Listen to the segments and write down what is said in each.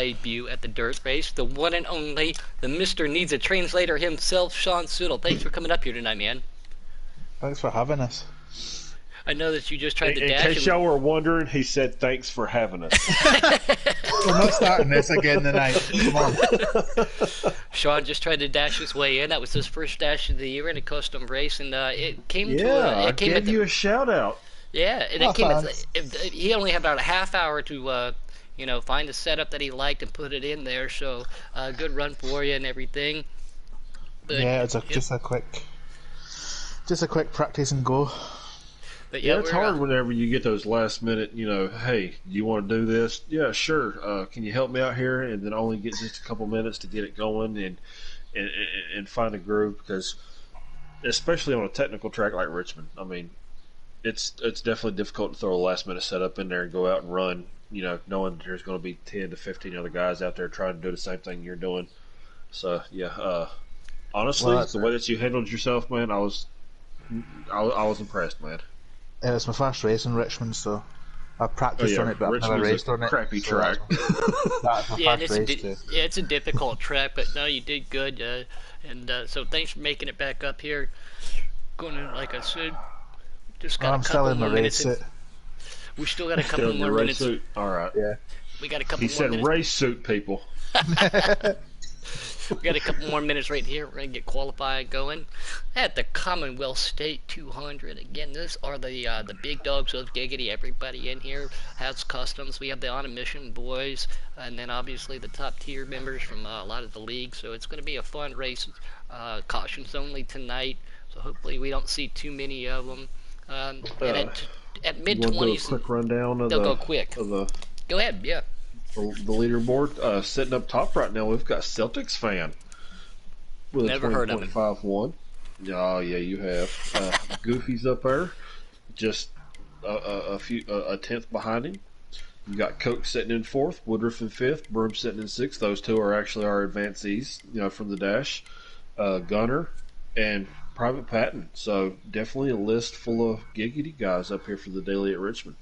debut at the dirt race. The one and only, the Mr. Needs a Translator himself, Sean Siddle. Thanks for coming up here tonight, man. Thanks for having us. I know that you just tried to In dash case y'all were wondering, he said thanks for having us. We're not starting this again tonight. Come on. Sean just tried to dash his way in. That was his first dash of the year in a custom race, and it came Yeah, to I gave you a shout out. Yeah, and Oh, it came. thanks. He only had about a half hour to, find a setup that he liked and put it in there. So, good run for you and everything. But, Yeah, it's just a quick practice and go. But Yeah, it's hard whenever you get those last minute, hey, do you want to do this? Yeah, sure. Can you help me out here? And then only get just a couple minutes to get it going and find a groove, because especially on a technical track like Richmond, I mean, it's definitely difficult to throw a last minute setup in there and go out and run, knowing there's going to be 10 to 15 other guys out there trying to do the same thing you're doing. So yeah, honestly, the way that you handled yourself, man, I was impressed, man. Yeah, it's my first race in Richmond, so I've practiced on it, but I've never raced on it. Crappy track. That's my first race too. Yeah, it's a difficult track, but no, you did good, so thanks for making it back up here. Going in, like I said, just got I'm a still couple in my more race minutes. suit. We still got a couple Still in more your race minutes. suit. All right. Yeah. We got a couple He more said minutes. race suit, people. We got a couple more minutes right here. We're going to get qualified going at the Commonwealth State 200. Again, these are the big dogs of Giggity. Everybody in here has customs. We have the On a Mission boys, and then obviously the top tier members from a lot of the leagues. So it's going to be a fun race. Cautions only tonight, so hopefully we don't see too many of them. And at mid-20s, quick rundown of they'll go quick. Go ahead, yeah. The leaderboard, sitting up top right now, we've got Celtics fan with Never a heard of him. 20.51. Oh yeah, you have. Goofy's up there, just a tenth behind him. You got Coke sitting in fourth, Woodruff in fifth, Broom sitting in sixth. Those two are actually our advancees, from the dash. Gunner and Private Patton. So definitely a list full of giggity guys up here for the daily at Richmond.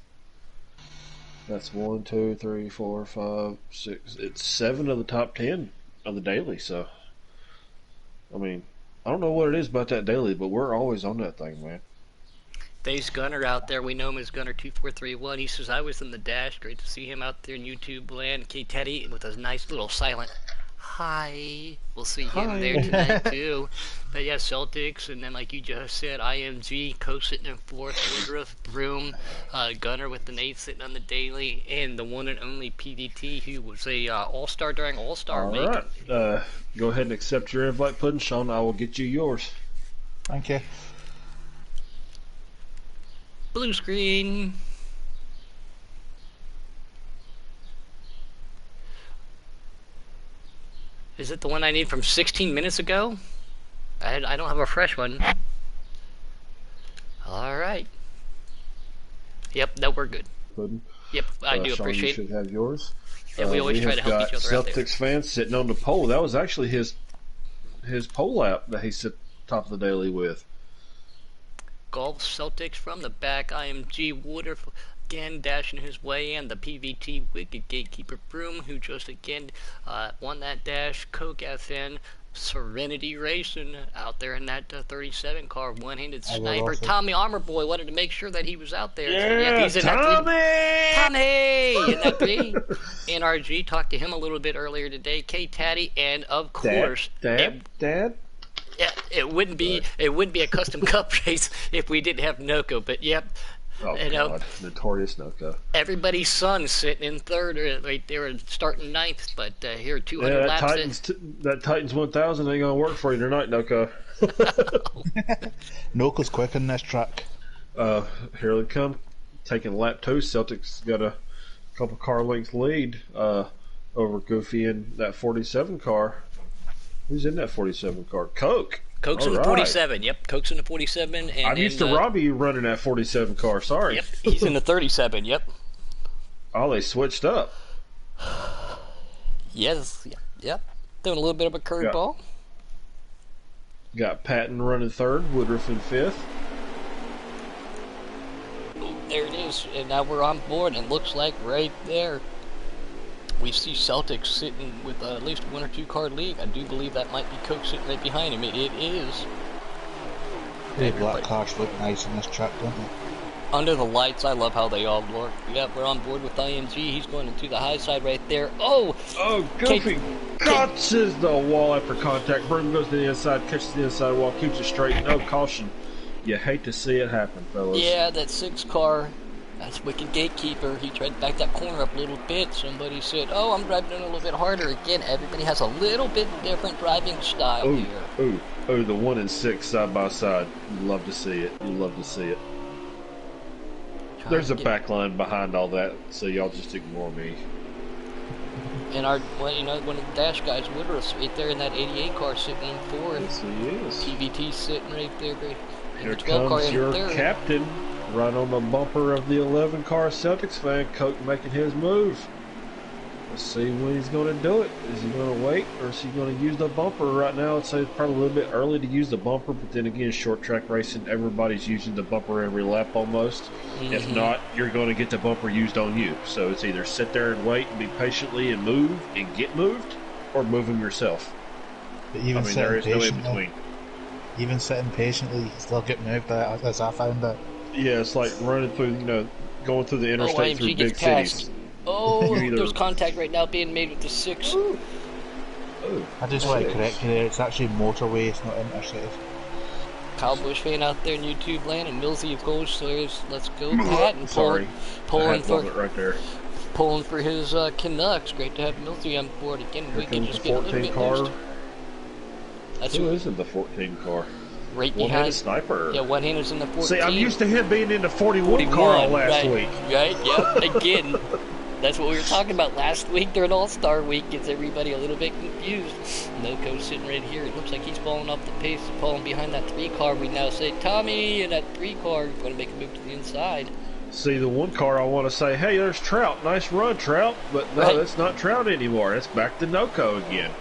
That's 1, 2, 3, 4, 5, 6. It's 7 of the top 10 of the daily. So, I mean, I don't know what it is about that daily, but we're always on that thing, man. There's Gunner out there. We know him as Gunner2431. He says, I was in the dash. Great to see him out there in YouTube land. K Teddy with a nice little silent hi. We'll see him there tonight, too. But yeah, Celtics, and then like you just said, IMG, Coach sitting in fourth, Woodruff, Broom, Gunner with the Nate sitting on the daily, and the one and only PDT, who was a all-star during All-Star Week. All right. Go ahead and accept your invite, Puddin'. Sean, I will get you yours. Thank you. Blue screen. Is it the one I need from 16 minutes ago? I don't have a fresh one. Alright. Yep, no, we're good. Puddin'. Yep, I do Sean, appreciate you it. should have yours. Yeah, we always try to help each other out there. Celtics fans sitting on the pole. That was actually his pole lap that he sit top of the daily with. Golf Celtics from the back. IMG Woodruff again dashing his way in. The PVT Wicked Gatekeeper Broom, who just again won that dash. Coke FN. Serenity Racing out there in that 37 car, one-handed sniper. awesome. Tommy Armor Boy wanted to make sure that he was out there. Yeah, he's in Tommy! In that three. NRG talked to him a little bit earlier today. K Taddy, and of course, Dad. Yeah, it wouldn't be a custom cup race if we didn't have Noko. But yep, Oh God, notorious Noko. everybody's son sitting in third, or right there, starting ninth. But here, 200 Yeah, laps. that Titans 1000 ain't gonna work for you tonight, Noko. Noko's quick on this track. Here they come, taking lap 2. Celtics got a couple car lengths lead over Goofy in that 47 car. Who's in that 47 car? Coke. Coke's in the 47. Yep, Coke's in the 47. And I'm used to Robbie running that 47 car. Sorry. Yep, he's in the 37. Yep. Oh, they switched up. Yes. Yep. Doing a little bit of a curveball. Got Patton running third, Woodruff in fifth. There it is, and now we're on board, and it looks like right there we see Celtics sitting with at least 1 or 2 car lead. I do believe that might be Coke sitting right behind him. It is. The black cars look nice in this track, don't they? Under the lights, I love how they all look. Yep, we're on board with IMG. He's going into the high side right there. Oh! Oh, Goofy catches the wall after contact. Broom goes to the inside, catches the inside wall, keeps it straight. No caution. You hate to see it happen, fellas. Yeah, that 6 car, that's Wicked Gatekeeper. He tried to back that corner up a little bit. Somebody said, oh, I'm driving it a little bit harder. Again, everybody has a little bit different driving style here. The 1 and 6 side by side. You love to see it. You love to see it. There's a back line behind all that, so y'all just ignore me. And our, well, you know, one of the dash guys, Woodruff's right there in that 88 car sitting in 4. Yes, he is. TVT sitting right there. Here comes your captain, right on the bumper of the 11 car Celtics fan. Coke making his move. Let's see when he's going to do it. Is he going to wait, or is he going to use the bumper? Right now, I'd say it's probably a little bit early to use the bumper, but then again, short track racing, everybody's using the bumper every lap almost. Mm-hmm. If not, you're going to get the bumper used on you. So it's either sit there and wait and be patiently and move and get moved, or move them yourself. But even there is no in between. Even sitting patiently, you still get moved by it, as I found out. Yeah, it's like running through, going through the interstate through big cities. Oh, there's contact right now being made with the 6. Ooh. I just want to correct you there. It's actually motorway, it's not interstate. Kyle Busch fan out there in YouTube land, and Millsy of course. So let's go, Pat, and pulling for his Canucks. Great to have Millsy on board again. Here we can just the get a little bit car. That's who isn't the 14 car? Right behind. One-handed sniper. Yeah, one-handed's in the 14. See, I'm used to him being in the 41 car last week. Right, yep, again. That's what we were talking about last week during All-Star Week. Gets everybody a little bit confused. Noco's sitting right here. It looks like he's falling off the pace, falling behind that 3 car. We now say, Tommy, and that 3 car is going to make a move to the inside. See, the 1 car, I want to say, hey, there's Trout. Nice run, Trout. But no, that's not Trout anymore. It's back to Noco again.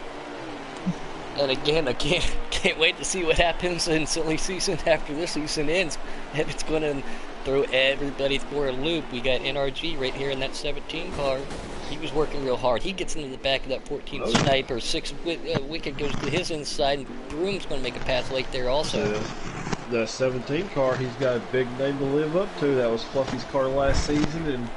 And again, I can't wait to see what happens in silly season after this season ends. And it's going to throw everybody for a loop. We got NRG right here in that 17 car. He was working real hard. He gets into the back of that 14 sniper. 6 Wicked goes to his inside, and Broom's going to make a pass late there also. The 17 car, he's got a big name to live up to. That was Fluffy's car last season and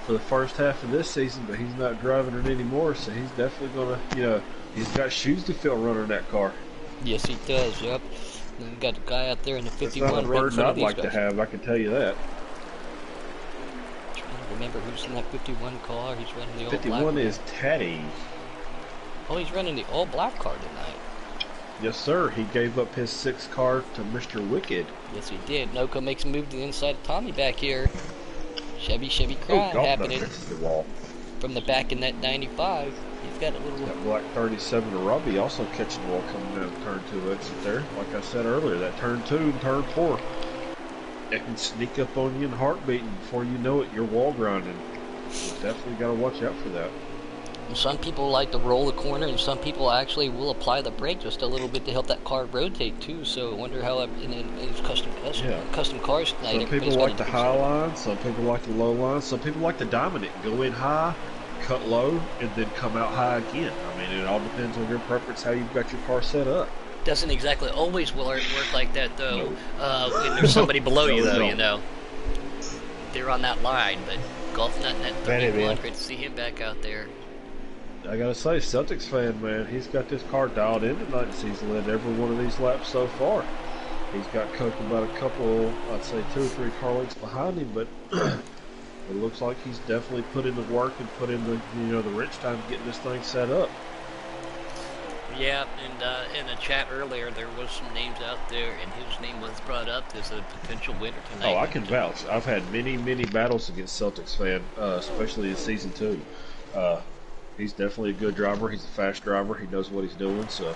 for the first half of this season, but he's not driving it anymore, so he's definitely going to, he's got shoes to fill running that car. Yes, he does, yep. And then we got a guy out there in the 51 right in front of these guys. That's not a burden I'd like to have, I can tell you that. I'm trying to remember who's in that 51 car. He's running the all black. 51 is Teddy. Oh, he's running the all black car tonight. Yes, sir. He gave up his 6 car to Mr. Wicked. Yes, he did. Noco makes a move to the inside of Tommy back here. Chevy crowd happening from the back in that 95. He's got a little... That black 37 to Robbie also catching the wall coming down turn 2 exit there. Like I said earlier, that turn 2 and turn 4. It can sneak up on you in heartbeat, and before you know it, you're wall grinding. You definitely got to watch out for that. And some people like to roll the corner, and some people actually will apply the brake just a little bit to help that car rotate too. So I wonder how it's custom cars tonight. Some people like the high line, some people like the low line, some people like the dominant. Go in high, cut low, and then come out high again. I mean, it all depends on your preference, how you've got your car set up. Doesn't exactly always work like that though. When there's somebody below you though, they're on that line. But Golf Nut Net 31, great to see him back out there. I gotta say, Celtics fan, man, he's got this car dialed in tonight. He's led every one of these laps so far. He's got Coke about a couple, I'd say 2 or 3 car lengths behind him, but it looks like he's definitely put in the work and put in the the wrench time getting this thing set up. Yeah, and in the chat earlier, there was some names out there, and his name was brought up as a potential winner tonight. Oh, I can vouch. I've had many battles against Celtics fan, especially in season 2. He's definitely a good driver. He's a fast driver. He knows what he's doing, so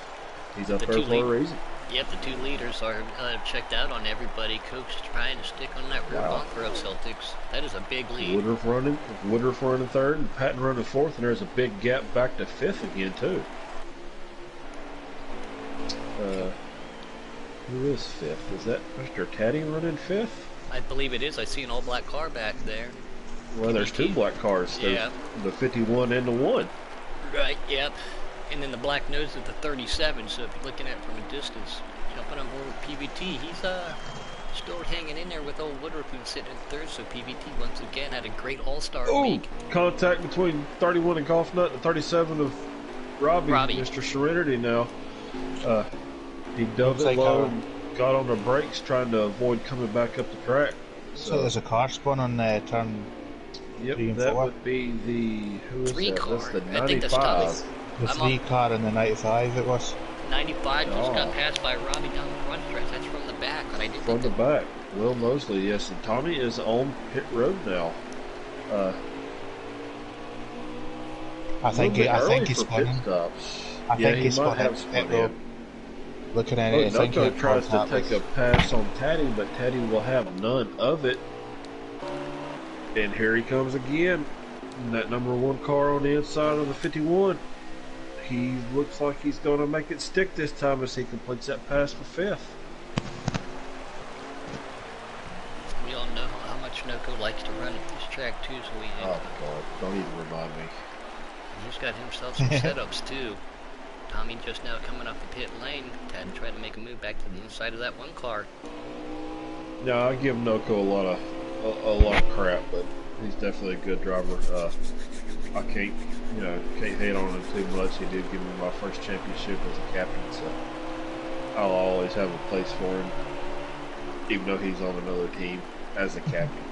he's up there for a reason. Yep, the 2 leaders are checked out on everybody. Coke's trying to stick on that rear bumper of Celtics. That is a big lead. Woodruff running 3rd, and Patton running 4th, and there's a big gap back to 5th again, too. Who is 5th? Is that Mr. Taddy running 5th? I believe it is. I see an all-black car back there. Well, there's 2 black cars. There's the 51 and the 1. Right, yep. And then the black nose of the 37, so if you're looking at it from a distance, jumping on board with PVT, he's still hanging in there with old Woodruff, who's sitting in third, so PVT once again had a great all-star week. Contact between 31 and Golf Nut and 37 of Robbie. Mr. Serenity now. He dove it low and got on the brakes trying to avoid coming back up the track. So there's a car spun on turn 3 and 4. That would be the... Who is 3 that? car. That's the 95. I think that's the 3 car and the 95 it was. 95 just got passed by Robbie down the front stretch. That's from the back. But I did from the back. Will Mosley, yes. And Tommy is on pit road now. I think he's spinning. I think he's spinning. pit road. Looking at it, I think he tries to take a pass on Taddy, but Taddy will have none of it. And here he comes again. That number 1 car on the inside of the 51. He looks like he's going to make it stick this time as he completes that pass for 5th. We all know how much Noco likes to run at this track too, so we. Oh God! Don't even remind me. He's got himself some setups too. Tommy just now coming off the pit lane, had to try to make a move back to the inside of that 1 car. No, I give Noco a lot of crap, but he's definitely a good driver. I can't hate on him too much. He did give me my first championship as a captain, so I'll always have a place for him, even though he's on another team as a captain.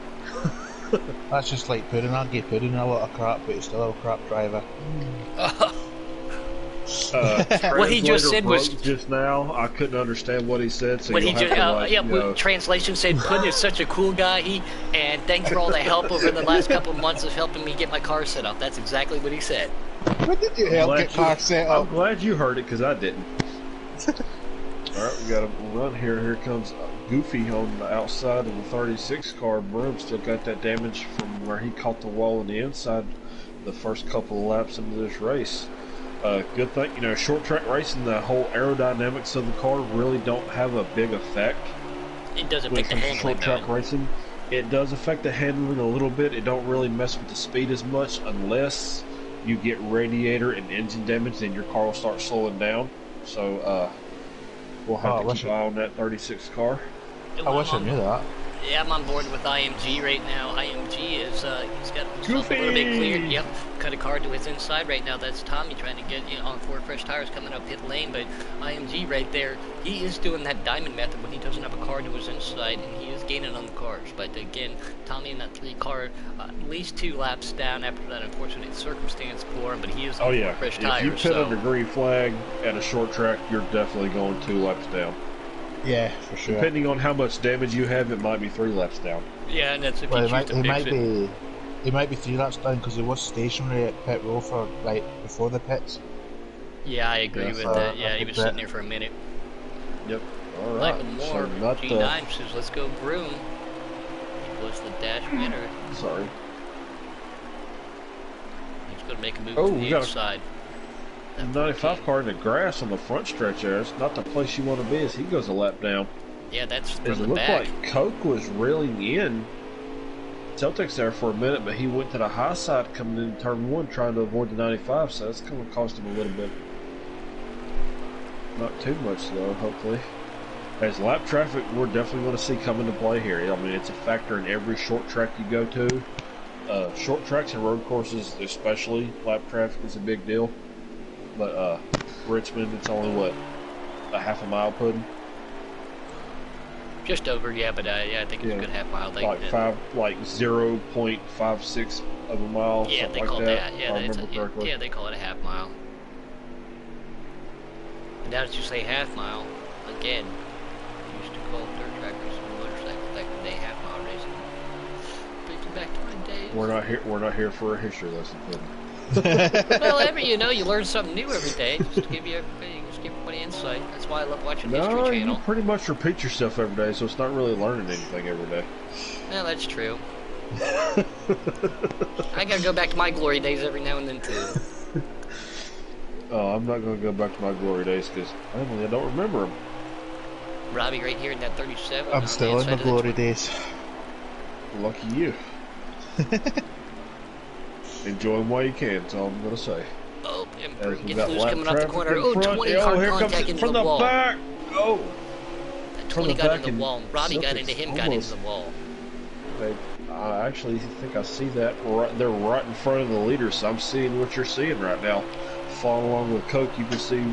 That's just like Pudding. I'll give Pudding a lot of crap, but he's still a crap driver. What he just said was just now. I couldn't understand what he said. So what he just translation said, Puddin is such a cool guy. And thanks for all the help over the last couple of months of helping me get my car set up. That's exactly what he said. When did you help get car set up? I'm glad you heard it because I didn't. All right, we got a run here. Here comes Goofy on the outside of the 36 car. Broom still got that damage from where he caught the wall on the inside the first couple of laps into this race. Good thing, short track racing, the whole aerodynamics of the car really don't have a big effect. It does affect the handling, short track racing. It does affect the handling a little bit. It don't really mess with the speed as much unless you get radiator and engine damage, then your car will start slowing down. So we'll have to keep an eye on that 36 car. I wish I knew that. Yeah, I'm on board with IMG right now. IMG is, he's got himself a little bit cleared. Yep, cut a car to his inside right now. That's Tommy trying to get on 4 fresh tires coming up pit lane. But IMG right there, he is doing that diamond method when he doesn't have a car to his inside, and he is gaining on the cars. But again, Tommy in that 3 car, at least 2 laps down after that unfortunate circumstance for him. But he is on 4 fresh tires. If you pit under green flag at a short track, you're definitely going 2 laps down. Yeah, for sure. Depending on how much damage you have, it might be 3 laps down. Yeah, and that's if you choose to fix it. He might be 3 laps down because he was stationary at pit row for before the pits. Yeah, I agree with that. Yeah, he was sitting there for a minute. Yep. All right. Michael Moore, G9 says, "Let's go, Broom." He was the dash winner. Sorry. He's going to make a move to the inside. 95 car in the grass on the front stretch there. It's not the place you want to be as he goes a lap down. Yeah, that's from the back. It looked like Coke was reeling in Celtics there for a minute, but he went to the high side coming in turn 1 trying to avoid the 95, so that's going to cost him a little bit. Not too much though, hopefully. As lap traffic, we're definitely going to see come into play here. I mean, it's a factor in every short track you go to. Short tracks and road courses especially, lap traffic is a big deal. But Richmond, it's only what, a half a mile pudding? Just over, yeah, but I think it's a good half mile. Like 0.56 of a mile. Yeah, they call that. Yeah, they call it a half mile. And now that you say half mile, again, they used to call dirt track racing and motorcycle back in the day half mile racing. Thinking back to my days. We're not here for a history lesson, pudding. Well, you learn something new every day. Just to give everybody insight. That's why I love watching History Channel. You pretty much repeat yourself every day, so it's not really learning anything every day. Well, that's true. I gotta go back to my glory days every now and then too. Oh, I'm not gonna go back to my glory days because I don't remember them. Robbie, right here in that 37. I'm still in my glory days. Lucky you. Enjoy them while you can, that's all I'm going to say. Oh, As we Gets got loose lap coming off the traffic corner. in Oh, front. 20 Oh, hard here comes contact it into from the the wall. back. Oh, That from 20 the got back into the and wall. Robbie got Celtics into him, got almost- into the wall. I actually think I see that. They're right in front of the leaders, so I'm seeing what you're seeing right now. Following along with Coke, you can see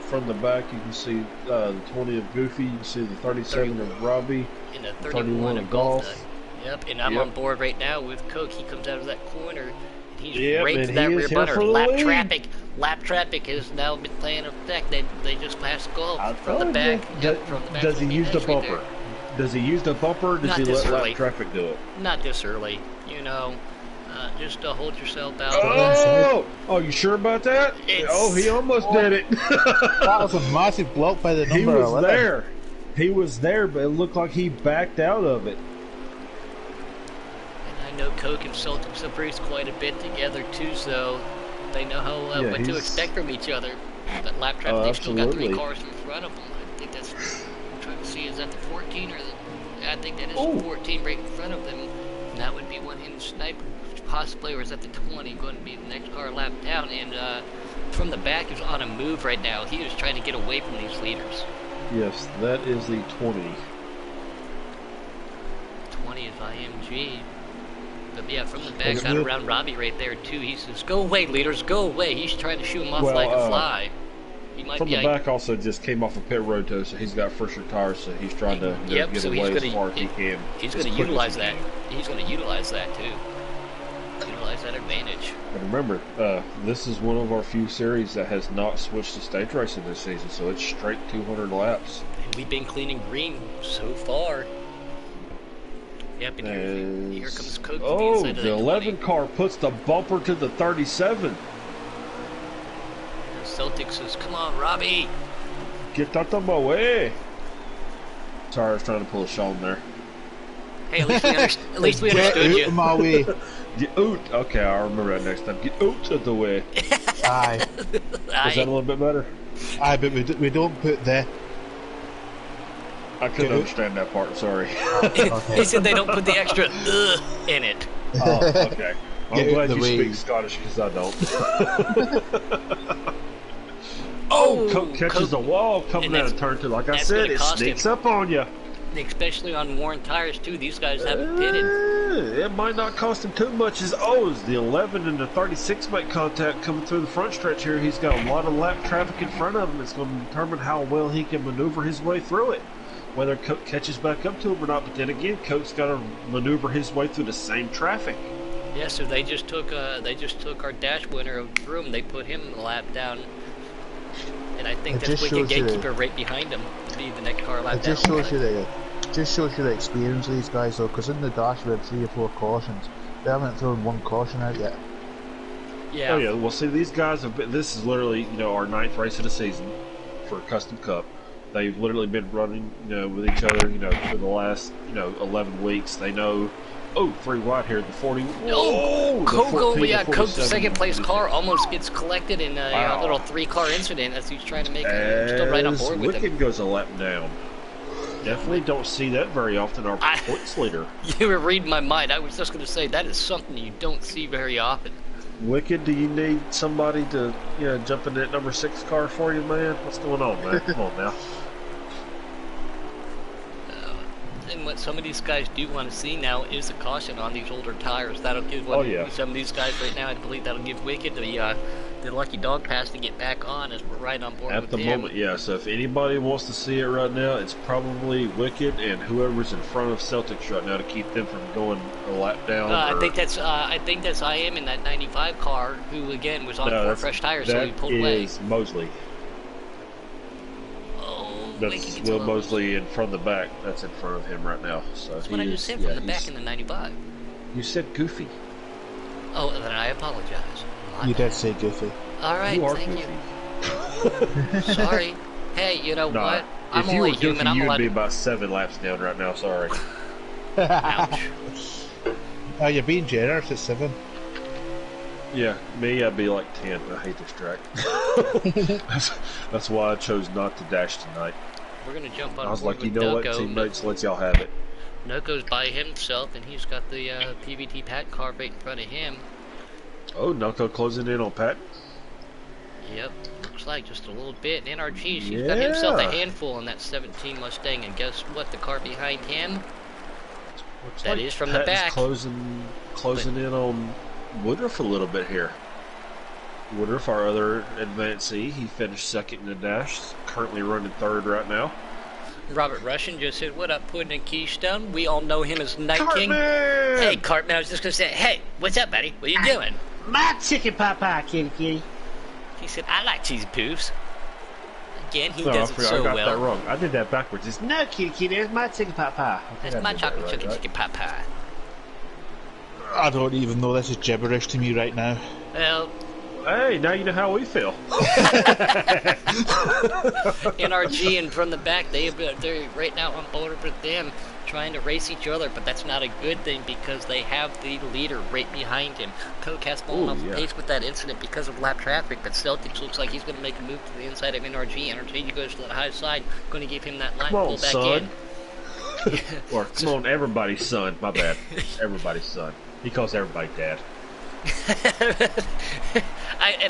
from the back, you can see the 20 of Goofy, you can see the 37 of Robbie, In the 31 31 of of Golf. Golf. Yep, and I'm Yep. on board right now with Coke. He comes out of that corner, and he's Yep, right and to that he rear is here bunner. for the lead. Lap traffic has now been playing effect. They just passed Golf I from the told back. you. Yep, from the back. Does he use the That's right bumper? Does he use the bumper, or does Not he this let early. lap traffic do it? Not this early, you know. Just hold yourself out. Oh, you sure about that? It's- Oh, he almost did it. That was a massive block by the number He was 11. there. He was there, but it looked like he backed out of it. And I know Coke and Celtics have raced quite a bit together too, so they know how Yeah, what to he's- expect from each other. But lap traffic, they've still got 3 absolutely. cars in front of them. I think that's. I'm trying to see, is that the 14 or the? I think that is Oh. the 14 right in front of them. And that would be one hidden sniper, possibly, or is that the 20 going to be the next car lap down? And from the back is on a move right now. He is trying to get away from these leaders. Yes, that is the 20. 20 is IMG. But yeah, from the back, got around Robbie right there too. He says, "Go away, leaders, go away." He's trying to shoo him off Well, like a fly. He might From be the back also just came off a pit road too, so he's got fresher tires, so he's trying to Yep, get so he's away as gonna- far as he can. He's as going to quick as utilize he that. can. He's going to utilize that too. Utilize that advantage. And remember, this is one of our few series that has not switched to stage racing this season, so it's straight 200 laps. And we've been cleaning green so far. Yep, and here comes Coke to the Oh, inside of the 11 20. car puts the bumper to the 37. The Celtics says, "Come on, Robbie." Get out of my way. Sorry, I was trying to pull a Sean there. Hey, at least we Get understood out you. of my way. Get out. Okay, I'll remember that next time. Get out of the way. Aye. Is that a little bit better? Aye, but we don't put the... I couldn't Get out. understand that part, sorry. He said they don't put the extra in it. Oh, okay. I'm Get out glad the you way. speak Scottish because I don't. Oh, Coke catches a wall coming and out that's- of turn two. Like I that's said, gonna it cost sneaks him. up on you. Especially on worn tires too. These guys haven't pitted. It might not cost him too much. As the 11 and the 36 make contact coming through the front stretch here. He's got a lot of lap traffic in front of him. It's going to determine how well he can maneuver his way through it. Whether Coke catches back up to him or not. But then again, Coke's got to maneuver his way through the same traffic. Yeah, so they just took our dash winner of Broom. They put him a lap down, and I think It that's just Wicked shows you Gatekeeper right behind him to be the next car lap It down. just shows you the experience of these guys though, because in the dash we had 3 or 4 cautions. They haven't thrown 1 caution out yet. Yeah. Oh yeah, well see these guys have been, this is literally, our 9th race of the season for Custom Cup. They've literally been running, with each other, for the last, 11 weeks. They know, 3 wide here at the 40. Oh, the 14 to Coke's 47. second place car almost gets collected in a Wow. little 3-car incident as he's trying to make it. Still right on As board with Wicked him. goes a lap down. Definitely don't see that very often. Our points leader. You were reading my mind. I was just going to say that is something you don't see very often. Wicked, do you need somebody to, jump in that number 6 car for you, man? What's going on, man? Come on now. And what some of these guys do want to see now is a caution on these older tires. That'll give some of these guys right now. I believe that'll give Wicked the lucky dog pass to get back on as we're right on board At with the him. moment, yeah. So if anybody wants to see it right now, it's probably Wicked and whoever's in front of Celtics right now to keep them from going a lap down. I think that's I am in that 95 car who again was on 4 fresh tires, so he pulled away. That is Mosley. Oh, That's Will Mosley in front of the back. That's in front of him right now. So that's what I just said from the back in the 95. You said Goofy. Oh, then I apologize. You did say Goofy. All right, You are thank Goofy. you. Sorry. Hey, you know Nah, what? I'm if you only were Goofy, human. I'm you'd allowed be to. about 7 laps down right now. Sorry. Ouch. Oh, you're being generous at 7. Yeah, me, I'd be like 10. I hate this track. that's why I chose not to dash tonight. We're gonna jump on I was board like, you with know what, Noko. teammates, let y'all have it. Noko's by himself, and he's got the PVT Pat car right in front of him. Oh, Noko closing in on Pat. Yep, looks like just a little bit. And NRG, she's got himself a Yeah. handful in that 17 Mustang, and guess what? The car behind him, Looks that like is from the Patton's back. closing in on Woodruff a little bit here. Woodruff, our other advancee, he finished second in the dash, currently running third right now. Robert Russian just said, "What up, Puddin' and Keystone?" We all know him as Night King. Cartman! Hey, Cartman, I was just gonna say, hey, what's up, buddy? What are you doing? My chicken pot pie, kitty kitty. He said, "I like cheesy poofs." Again, he No, does I it forgot, so I got that well. wrong. I did that backwards. It's No, kitty kitty, that's my chicken pot pie. That's my chocolate chip chicken pot pie. I don't even know, this is gibberish to me right now. Well, Hey, now you know how we feel. NRG and from the back, they're right now on board with them, trying to race each other, but that's not a good thing because they have the leader right behind him. Coke has fallen off the pace with that incident because of lap traffic, but Celtics looks like he's going to make a move to the inside of NRG. NRG goes to the high side, going to give him that line, Come on, pull back son. in. Or, come on, everybody's son. My bad. Everybody's son. He calls everybody dad.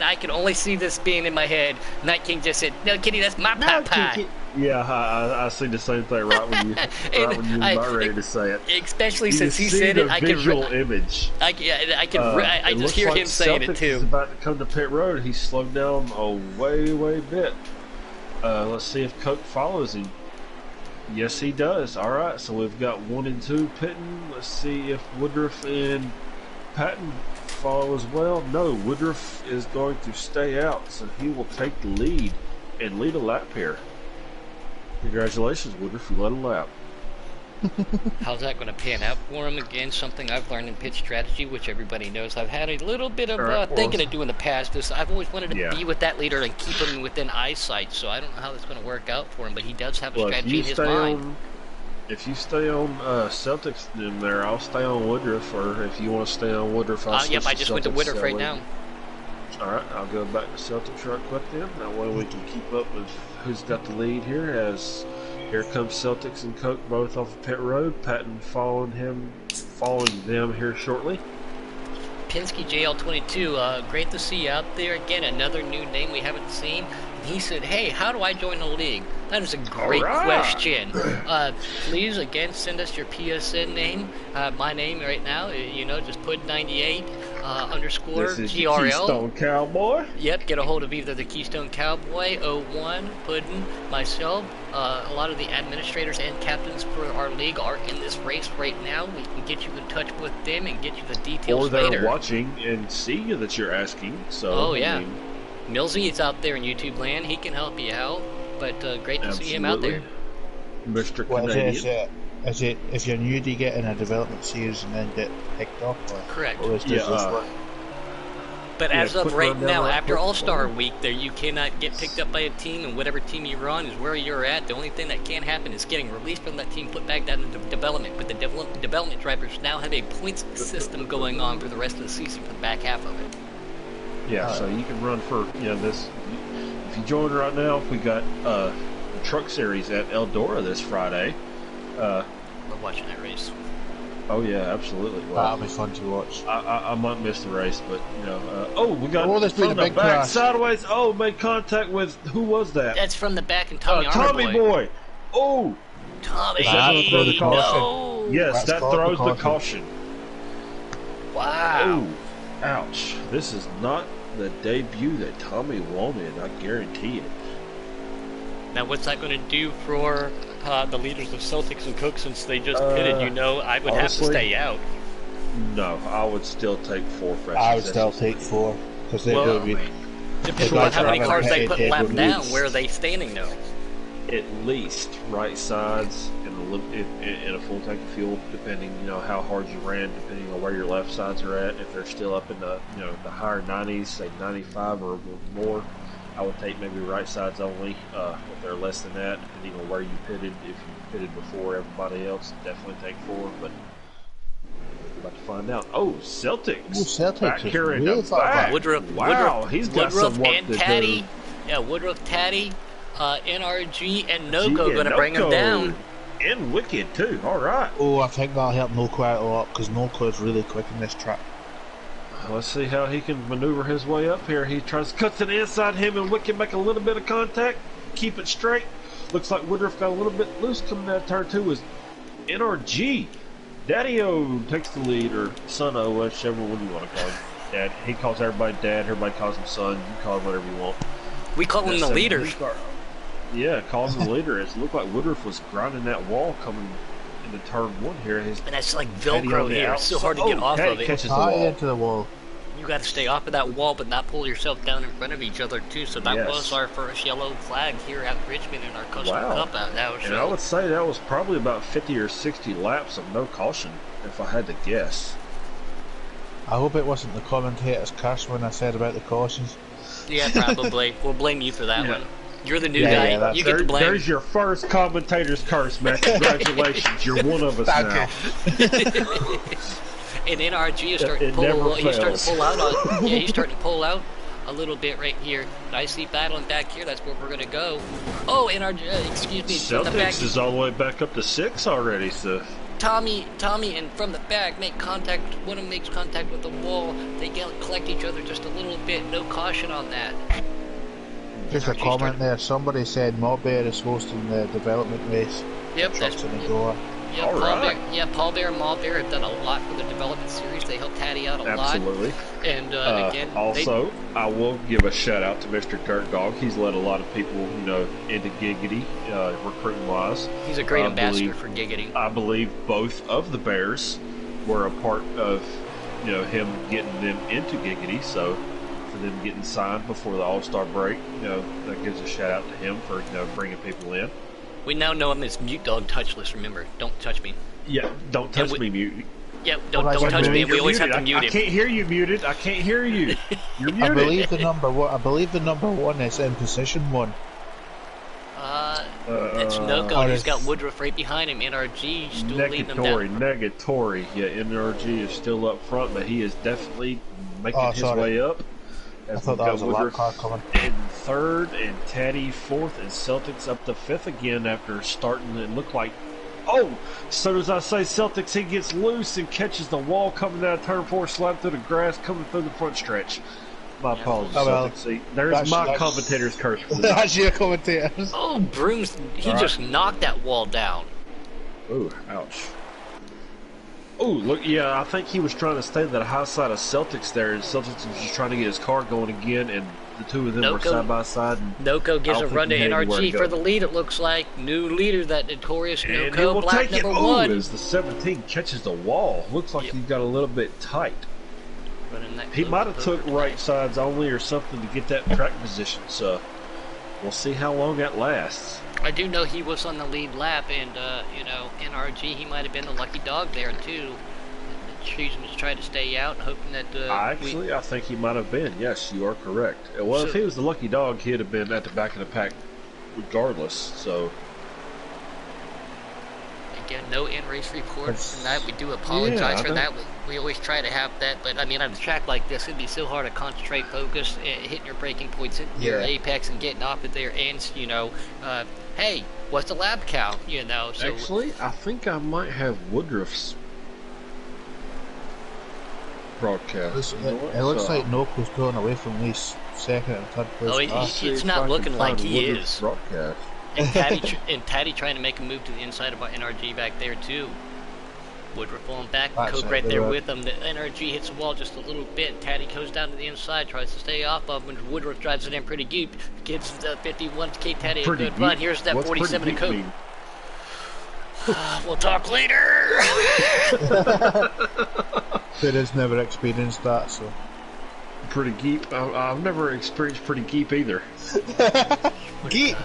I can only see this being in my head. Night King just said, "No, Kitty, that's my No, pot kitty pie." kitty. Yeah, I see the same thing right when you were about ready to say it. Especially You since he see said the it, I can. visual image. I It just looks hear like him saying it Celtics too. is about to come to pit road. He slowed down a way bit. Let's see if Coke follows him. Yes, he does. All right, so we've got 1 and 2 pitting. Let's see if Woodruff and Patton follow as well. No, Woodruff is going to stay out, so he will take the lead and lead a lap here. Congratulations, Woodruff, you led a lap. How's that going to pan out for him? Again, something I've learned in pit strategy, which everybody knows I've had a little bit of thinking to do in the past. I've always wanted to be with that leader and keep him within eyesight, so I don't know how that's going to work out for him, but he does have a strategy in his mind. If you stay on Celtics in there, I'll stay on Woodruff, or if you want to stay on Woodruff, I'll Yep, switch I just went to Celtics Woodruff that right way. now. Alright, I'll go back to Celtics right quick then. That way we can keep up with who's got the lead here, as here comes Celtics and Coke both off of pit road. Patton following them here shortly. Penske JL22, great to see you out there. Again, another new name we haven't seen. He said, "Hey, how do I join the league?" That is a great question. Please, again, send us your PSN name. My name right now, just put 98 underscore This is the GRL. Keystone Cowboy. Yep, get a hold of either the Keystone Cowboy, 01, Puddin', myself. A lot of the administrators and captains for our league are in this race right now. We can get you in touch with them and get you the details Or they're later. watching and see that you're asking. So, Oh, yeah. I mean, Millsy is out there in YouTube land. He can help you out, but great to see him out there. Mr. What Canadian. is it if you're new to get in a development series and then get picked up? Or, Correct. Or is Yeah, this work? But Yeah, as of quick right rundown now, right after quick. All-Star Week, there you cannot get picked up by a team, and whatever team you run is where you're at. The only thing that can happen is getting released from that team, put back down into development. But the development drivers now have a points system going on for the rest of the season for the back half of it. Yeah, so you can run for this. If you join right now, we got the truck series at Eldora this Friday. Love watching that race. Oh yeah, absolutely. That'll be fun to watch. I might miss the race, but we got Oh, there's been from a the big back crash. sideways. Oh, made contact with who was that? That's from the back and Tommy Tommy Armour Boy. Oh, Tommy, is that gonna throw the caution? no. Yes, That's that called throws the the caution. caution. Wow. Oh, ouch! This is not the debut that Tommy wanted. I guarantee it. Now, what's that going to do for the leaders of Celtics and Cook since they just pitted? I would have to honestly, stay out. No, I would still take 4 fresh. I would still take 4 because they Well, would be Depending Like on how many driving cars they a put head lap with down, leads. where are they standing though? At least right sides in a full tank of fuel, depending how hard you ran, depending on where your left sides are at. If they're still up in the the higher 90s, say 95 or more, I would take maybe right sides only. If they're less than that, depending on where you pitted, if you pitted before everybody else, definitely take 4. But we're about to find out. Oh, Celtics! Oh, Celtics back is here in really the far back. back. Wow, he's got some work and to Taddy. do. Yeah, Woodruff, Taddy, NRG, and Gee, Noko and going to bring him Noko. down. And Wicked too. All right. Oh, I think that'll help Noco out a lot because Noco is really quick in this track. let's see how he can maneuver his way up here. He cuts it inside him, and Wick can make a little bit of contact, keep it straight. Looks like Woodruff got a little bit loose coming out of turn 2. Is NRG. Daddy-O takes the lead, or Son-O, whichever one you want to call him. Dad. He calls everybody Dad. Everybody calls him Son. You call him whatever you want. We call him the leader. Yeah, calls him the leader. It looked like Woodruff was grinding that wall coming into turn 1 here. And that's like Velcro here. It's so hard to get off of it. Catches the wall. Into the wall. You got to stay off of that wall, but not pull yourself down in front of each other too. So that was our first yellow flag here at Richmond in our Custom Cup out now. And I would say that was probably about 50 or 60 laps of no caution, if I had to guess. I hope it wasn't the commentator's curse when I said about the cautions. Yeah, probably. We'll blame you for that one. You're the new guy. Yeah, you get the blame. There's your first commentator's curse, man. Congratulations. You're one of us now. And NRG is starting to pull. He's starting to pull out on. Yeah, he's starting to pull out a little bit right here. I see battling back here. That's where we're gonna go. Oh, NRG. Excuse me. From the back. Celtics is all the way back up to 6 already. So Tommy, and from the back make contact. One of them makes contact with the wall. They collect each other just a little bit. No caution on that. Just a comment there. Somebody said Mobbear is hosting the development race. Yep, that's in the door. Yeah, Paul Bear and Maul Bear have done a lot for the development series. They help Taddy out a lot. Absolutely. And again, also, I will give a shout out to Mr. Dirt Dog. He's led a lot of people, into Giggity, recruiting wise. He's a great ambassador for Giggity. I believe both of the Bears were a part of, him getting them into Giggity. So for them getting signed before the All-Star break, that gives a shout out to him for bringing people in. We now know him as Mute Dog Touchless, remember. Don't touch me. Yeah, don't touch me, Mute. Yeah, don't touch me. We always have to mute him. I can't hear you, Muted. I can't hear you. You're muted. I believe the number 1 is in position 1. It's Noko. He's got Woodruff right behind him. NRG still leading them down. Negatory. Yeah, NRG is still up front, but he is definitely making his way up. I thought that was a lap car coming. In 3rd, and Taddy 4th, and Celtics up to 5th again after starting. It looked like, as soon as I say Celtics, he gets loose and catches the wall coming down turn 4, sliding through the grass, coming through the front stretch. My apologies, Celtics. See, there's my commentator's curse for this. That's your commentator. Oh, Brooms, he just knocked that wall down. Ooh, ouch. Oh, look, yeah, I think he was trying to stay to the high side of Celtics there, and Celtics was just trying to get his car going again, and the two of them were side by side. Noko gives a run to NRG for the lead, it looks like. New leader, that notorious Noko, black number 1. As the 17 catches the wall. Looks like he got a little bit tight. He might have took right sides only or something to get that track position, so we'll see how long that lasts. I do know he was on the lead lap, and, NRG, he might have been the lucky dog there, too. Choosing to try to stay out, hoping that, I think he might have been. Yes, you are correct. Well, if he was the lucky dog, he'd have been at the back of the pack regardless, so. Again, no in-race reports from that. We do apologize for that. We always try to have that, but I mean, on a track like this, it'd be so hard to concentrate, focus, hitting your braking points, hitting your apex, and getting off of there. And hey, what's the lap count? So actually, I think I might have Woodruff's broadcast. It looks like Noko's going away from these 2nd and 3rd place. It's not looking like he is. Broadcast. And Taddy trying to make a move to the inside of our NRG back there too. Woodruff pulling back, Coke right there with him. The NRG hits the wall just a little bit. Taddy goes down to the inside, tries to stay off of him. Woodruff drives it in pretty deep. Gives the 51 to K Taddy a good run. Here's that 47 to Coke. We'll talk later. It has never experienced that, so. Pretty geep. I've never experienced pretty geep either. Geep.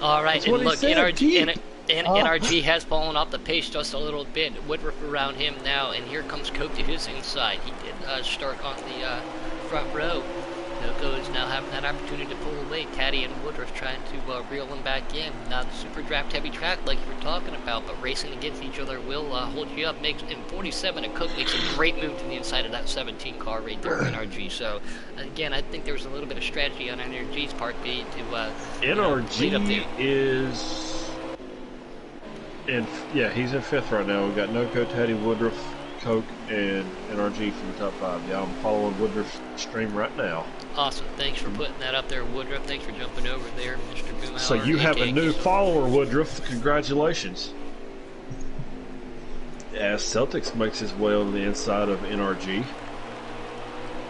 All right, and look, NRG has fallen off the pace just a little bit. Woodruff around him now, and here comes Coke to his inside. He did start on the front row. Noko is now having that opportunity to pull away. Taddy and Woodruff trying to reel him back in. Not a super draft heavy track like you were talking about, but racing against each other will hold you up. In 47, and Coke makes a great move to the inside of that 17 car right there, NRG. So again, I think there was a little bit of strategy on NRG's part B to NRG is in, he's in 5th right now. We've got Noko, Taddy, Woodruff, Coke and NRG from the top 5. Yeah, I'm following Woodruff's stream right now. Awesome. Thanks for putting that up there, Woodruff. Thanks for jumping over there, Mr. Boomhauer. So you have a new follower, Woodruff. Congratulations. As Celtics makes his way on the inside of NRG.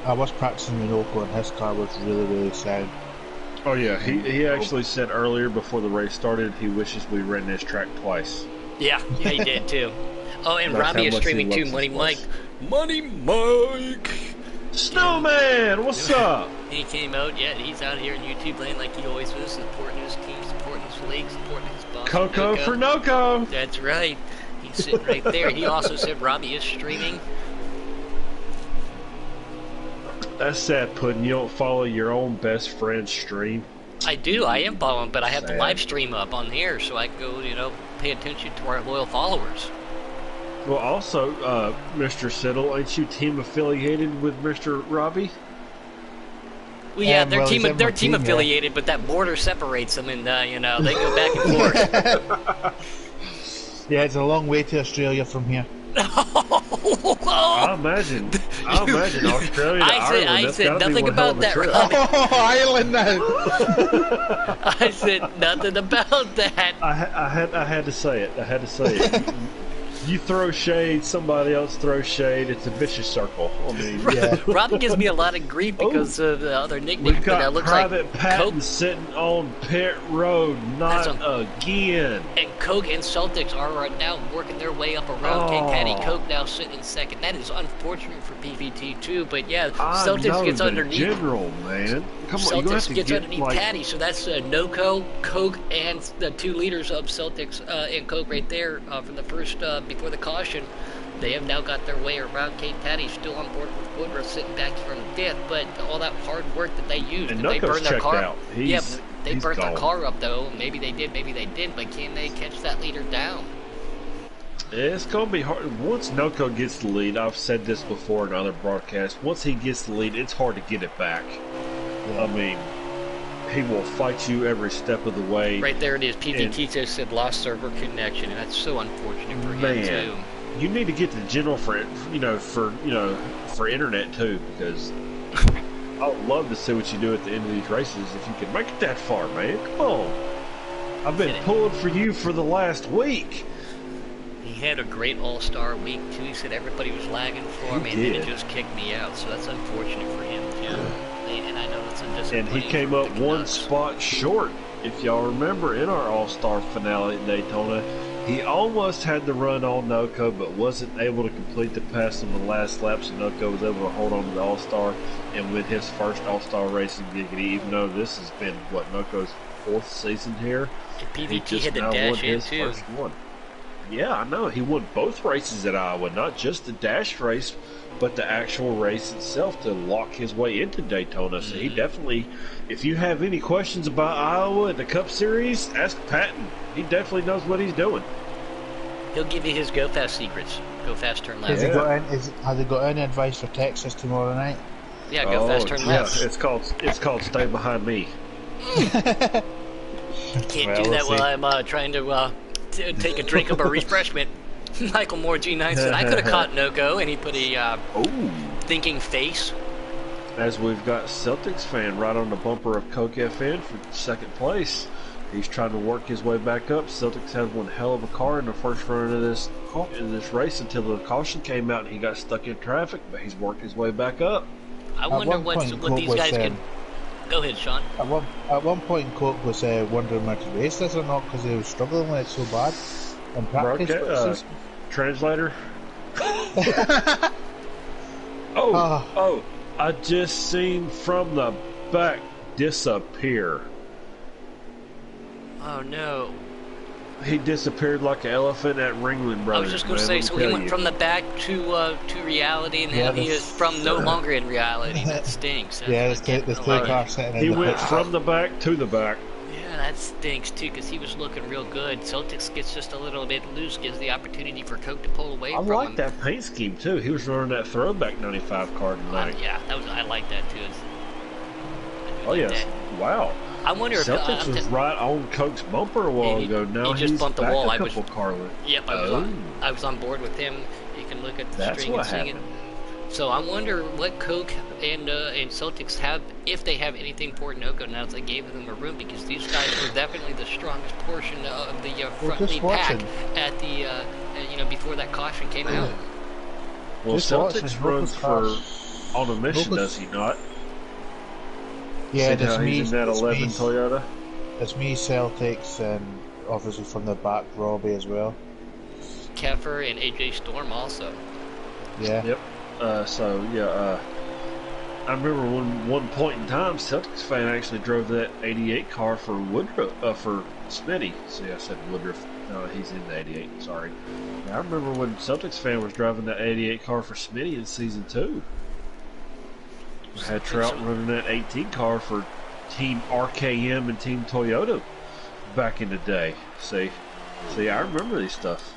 I was practicing Minoko and his car was really, really sad. Oh yeah, he actually said earlier before the race started he wishes we ran this track twice. Yeah, he did too. Oh, and That's Robbie how is much streaming he too. loves Money this Mike. Money Mike! Snowman, what's up? He came out, yeah, he's out here in YouTube land like he always was, supporting his team, supporting his league, supporting his boss. Coco for Noco. That's right. He's sitting right there. He also said Robbie is streaming. That's sad, Puddin'. You don't follow your own best friend's stream. I do. I am following, but I have the Sad. live stream up on here, so I can go, pay attention to our loyal followers. Well, also, Mr. Siddle, ain't you team affiliated with Mr. Robbie? Well, yeah, well, he's in my they're team team, yeah. affiliated, but that border separates them, and they go back and forth. Yeah, it's a long way to Australia from here. I imagine Australia to Ireland. I That's said gotta be nothing one hell of about a that, trip. Robbie. Oh, Ireland now! I said nothing about that. I had to say it. You throw shade, somebody else throws shade. It's a vicious circle. I mean, Yeah. Robbie gives me a lot of grief because of the other nickname we've got that looks Private like Patton Coke. sitting on pit road. Not again. And Coke and Celtics are now working their way up around King Patty. Coke now sitting in second. That is unfortunate for PVT too, but yeah, Celtics gets underneath. General, man. Come on, you have Celtics to gets get underneath like, Patty, so that's Noco, Coke, and the 2 leaders of Celtics and Coke right there from the first before the caution. They have now got their way around Cape Patty, still on board with Woodruff, sitting back here in 5th, but all that hard work that they used, And they Noco's burned their checked car out. Yeah, they he's burnt their gone. car up, though. Maybe they did, maybe they didn't, but can they catch that leader down? It's going to be hard. Once Noco gets the lead, I've said this before in other broadcasts, once he gets the lead, it's hard to get it back. Yeah. I mean, he will fight you every step of the way. Right there it is. PVT just said lost server connection, and that's so unfortunate for him, too. You need to get the general for internet too, because I would love to see what you do at the end of these races if you can make it that far, man. Come on. I've been pulling for you for the last week. He had a great all-star week, too. He said everybody was lagging for him, and then he just kicked me out, so that's unfortunate for him, too. And I know that's And he disappointing. came for up the one Canucks. spot short. If y'all remember, in our All-Star finale at Daytona, he almost had the run on Noco, but wasn't able to complete the pass on the last lap, so Noco was able to hold on to the All-Star and win his first All-Star race in Giggity, even though this has been, Noco's 4th season here. And He PVT just had the now dash won in, his too. first one. Yeah, I know. He won both races at Iowa, not just the dash race, but the actual race itself to lock his way into Daytona. So he definitely, if you have any questions about Iowa and the Cup Series, ask Patton. He definitely knows what he's doing. He'll give you his go fast secrets. Go fast, turn left. Has he got any advice for Texas tomorrow night? Yeah, go fast, turn left. It's called Stay Behind Me. Can't Well, do that we'll while I'm trying to take a drink of a refreshment. Michael Moore G9 said I could have caught Noco, and he put a thinking face. As we've got Celtics fan right on the bumper of Coke FN for second place. He's trying to work his way back up. Celtics had one hell of a car in the first run of this race until the caution came out and he got stuck in traffic, but he's worked his way back up. I wonder one what point, these Coke guys was, can. Go ahead, Sean. At one point, Coke was wondering whether to race this or not because he was struggling with it so bad in practice. Broadcast, translator. Ah. I just seen from the back disappear. Oh no! He disappeared like an elephant at Ringling Brothers. I was just going to man, say, let me so he tell went you. from the back to reality, and now he is from no longer in reality. That stinks. That's Yeah, what there's I two like. cars sitting in He the went pit. from the back to the back. Yeah, that stinks too, because he was looking real good. Celtics gets just a little bit loose, gives the opportunity for Coke to pull away I from like him. that paint scheme too. He was running that throwback 95 car tonight. Yeah, I like that too. I do Oh like yes, that. wow. I wonder if Celtics was right on Coke's bumper a while he ago. Now just he's bumped the back wall. a I was- couple car lengths. Yep, I was on board with him back and look at the That's string what and sing happened. it. So I wonder what Coke and Celtics have, if they have anything for Noco now that they gave them a room, because these guys were definitely the strongest portion of the front just lead pack watching. at the before that caution came out. Well, Just watching Celtics runs Noco's for on a mission, Noco's- does he not? Yeah, See there's how me. he's in that there's 11 me, Toyota. there's me, Celtics, and obviously from the back, Robbie as well. Keffer and AJ Storm also. Yeah. Yep. I remember one point in time, Celtics fan actually drove that 88 car for Woodruff, for Smitty. See, I said Woodruff. No, he's in the 88. Sorry. I remember when Celtics fan was driving that 88 car for Smitty in season 2. Had Trout running that 18 car for Team RKM and Team Toyota back in the day. See, I remember these stuff.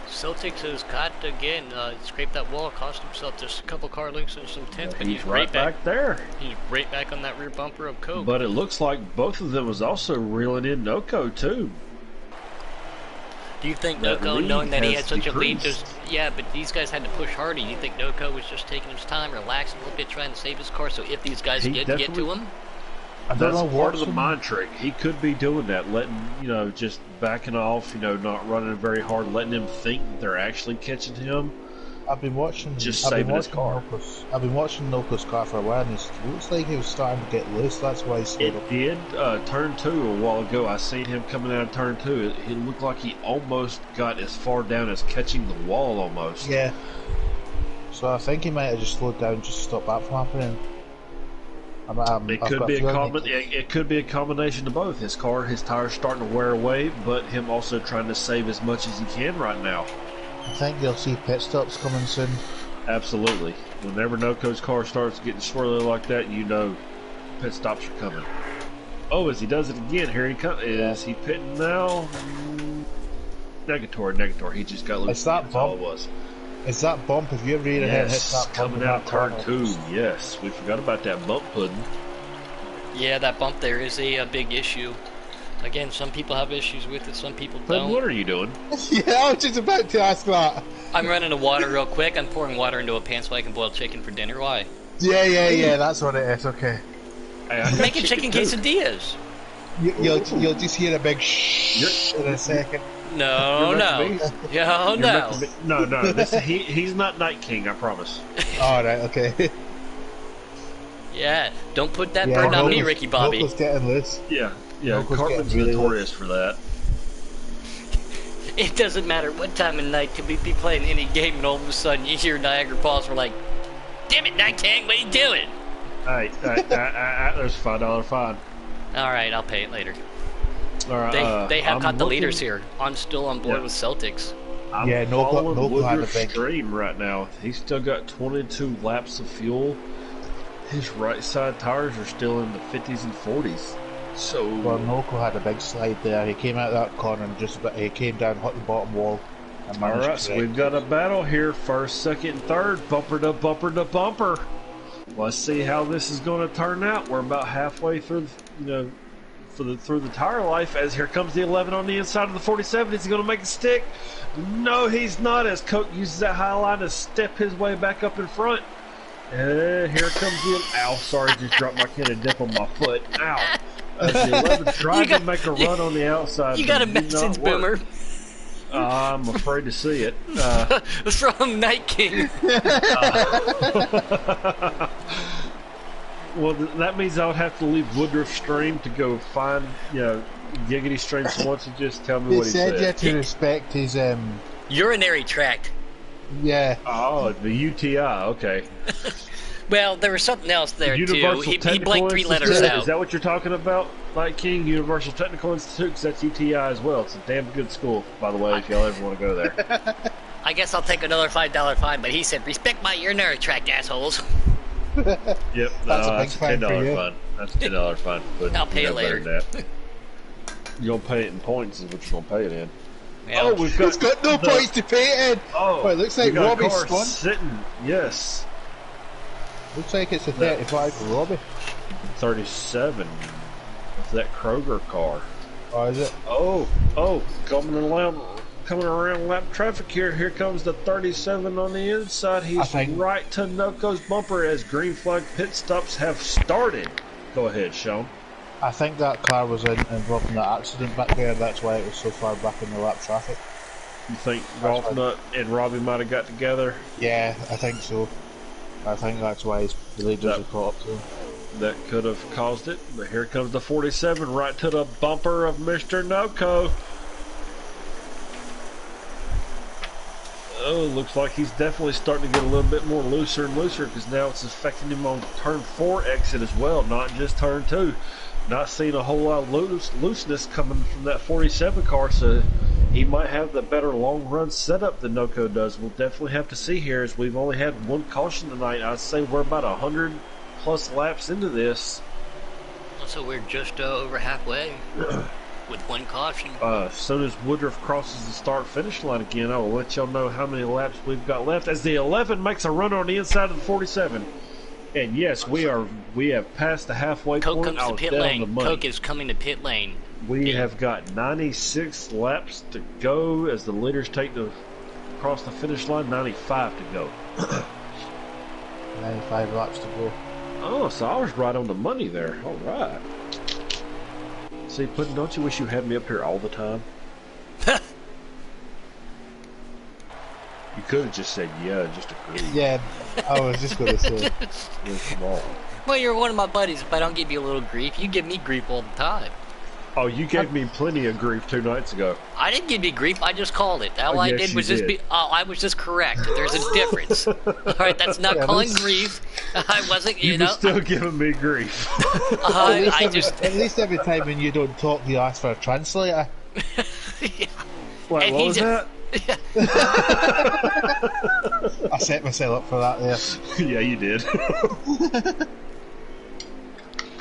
Celtics has got, again, scraped that wall, cost himself just a couple car links and some 10th, but He's right back there. He's right back on that rear bumper of Coke. But it looks like both of them was also reeling in Noco too. Do you think that Noco, lead knowing that he had has such a lead, decreased. but these guys had to push harder. Do you think Noco was just taking his time, relaxing a little bit, trying to save his car, so if these guys He did get to definitely- him? I don't That's know part of the Watson- mind trick. He could be doing that, letting, just backing off, not running very hard, letting them think they're actually catching him. I've been watching. Just I've been saving his watching car. I've been watching Noco's car for a while, and it looks like he was starting to get loose. That's why he slowed up. It did turn 2 a while ago. I seen him coming out of turn 2. It looked like he almost got as far down as catching the wall almost. Yeah. So I think he might have just slowed down, just to stop that from happening. It I've could got be a a feeling it could be a combination of both. His tires starting to wear away, but him also trying to save as much as he can right now. I think you'll see pit stops coming soon. Absolutely. Whenever Noco's car starts getting swirly like that, pit stops are coming. Oh, as he does it again, here he comes. Is he pitting now? Negatory. He just got loose. It's that That's all it bump. was. It's that bump. If you ever read ahead, hit Yes, that bump coming in out that turn corner. 2. Yes, we forgot about that bump pudding. Yeah, that bump there is a big issue. Again, some people have issues with it, some people But don't. what are you doing? Yeah, I was just about to ask that. I'm running to water real quick. I'm pouring water into a pan so I can boil chicken for dinner. Why? Yeah, that's what it is. Okay. Hey, I I'm got making chicken too. quesadillas. You'll just hear a big shh in a second. No. You're no. He's not Night King, I promise. All right. Okay. Yeah, don't put that burden on me, Ricky Bobby. Noco's getting loose. Yeah. Noco's Cartman's getting really notorious for that. It doesn't matter what time of night could we be playing any game, and all of a sudden you hear Niagara Falls. We're like, "Damn it, Night King, what are you doing?" Hey, there's a $5 fine. All right, I'll pay it later. All right, They have I'm got the looking- leaders here. I'm still on board Yeah. with Celtics. I'm Yeah, following Noco had a Woodruff's big- stream right now. He's still got 22 laps of fuel. His right side tires are still in the 50s and 40s. So Well, Noco had a big slide there. He came out of that corner and he came down, hit the bottom wall. And all managed right, to so correct we've got a battle here: first, second, and third, bumper to bumper to bumper. Let's see how this is going to turn out. We're about halfway through, through the tire life. As here comes the 11 on the inside of the 47. Is he going to make a stick? No, he's not. As Coke uses that high line to step his way back up in front. And here comes the ow! Sorry, just dropped my can of dip on my foot. Ow! As the 11 tried to make a run on the outside. You but got a it did not message, work. Boomer, I'm afraid to see it. from Night King. Well, that means I would have to leave Woodruff Stream to go find, Giggity Stream once and just tell me They what he said you said. had to respect his Urinary tract. yeah. Oh, the UTI. Okay. Well, there was something else there Universal too. He Technical blanked 3 letters Institute. out. Is that what you're talking about, Light King? Universal Technical Institute? Because that's UTI as well. It's a damn good school, by the way, if y'all ever want to go there. I guess I'll take another $5 fine, but he said, "Respect my urinary tract, assholes." Yep. That's a big that's a fine for $10 you. fine. That's a $10 fine. But I'll pay you it know better later. than that. You're gonna pay it in points, is what you're gonna pay it in. Yeah. Oh, we've got. He's got no the- points to pay it in. Oh, Well, it looks we like got a Robbie's car spun. sitting. Yes. Looks like it's a 35 for Robbie. 37. It's that Kroger car. Oh, is it? Oh, coming coming around lap traffic here. Here comes the 37 on the inside. He's right to Noco's bumper as green flag pit stops have started. Go ahead, Sean. I think that car was involved in that accident back there. That's why it was so far back in the lap traffic. You think Golf Nut and Robbie might have got together? Yeah, I think so. I think that's why the leaders have caught up to him. That could have caused it. But here comes the 47 right to the bumper of Mr. Noco. Oh, looks like he's definitely starting to get a little bit more looser and looser because now it's affecting him on turn 4 exit as well, not just turn 2. Not seeing a whole lot of looseness coming from that 47 car, so he might have the better long run setup than Noco does. We'll definitely have to see here as we've only had one caution tonight. I'd say we're about 100 plus laps into this. So we're just over halfway with one caution. As soon as Woodruff crosses the start-finish line again, I will let y'all know how many laps we've got left as the 11 makes a run on the inside of the 47. And yes, we have passed the halfway Coke point. comes to pit lane. Coke is coming to pit lane. We have got 96 laps to go as the leaders take to cross the finish line. 95 to go. 95 laps to go. Oh, so I was right on the money there. All right. See, Puddin', don't you wish you had me up here all the time? You could have just said yeah, just agreed. Yeah, I was just going to say. Yeah, come on. Well, you're one of my buddies. If I don't give you a little grief, you give me grief all the time. Oh, you gave me plenty of grief 2 nights ago. I didn't give you grief. I just called it. All I did was just be. I was just correct. There's a difference. All right, that's not calling grief. I wasn't. You know. You're still giving me grief. At least every time when you don't talk, you ask for a translator. Yeah. What was that? I set myself up for that there. Yeah, you did.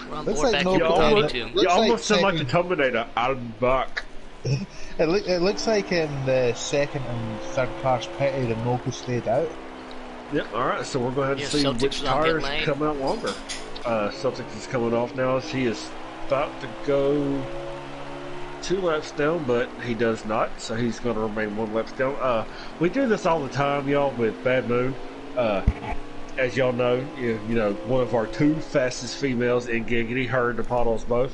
We're on Looks board like back no here problem. with me, too. You almost sound like the Terminator. I'm back. It looks like the second and third cars pitted and Noco stayed out. Yep, alright, so we're going to have to see Celtics which is on pit tires lane. come out longer. Celtics is coming off now as he is about to go 2 laps down, but he does not, so he's going to remain 1 lap down. We do this all the time, y'all, with Bad Moon. As y'all know, you know, one of our 2 fastest females in Giggity, her and the Pottles both.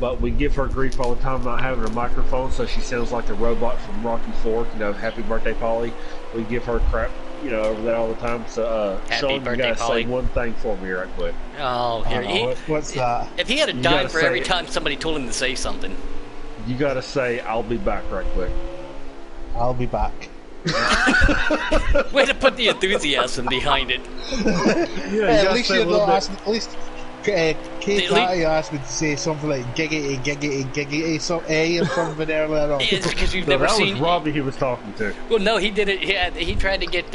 But we give her grief all the time not having a microphone, so she sounds like the robot from Rocky IV. You know, happy birthday, Polly. We give her crap, you know, over that all the time. So, Sean, you gotta say one thing for me right quick. Oh, here. What's that? If he had a dime for every time somebody told him to say something. You gotta say, I'll be back right quick. I'll be back. Way to put the enthusiasm behind it. Yeah, at least you're not asking. At least Kate Patty asked me to say something like giggity, giggity, giggity, so A or something earlier on. It's because you've No, never that seen. was Robbie he was talking to. Well, no, he did it. He tried to get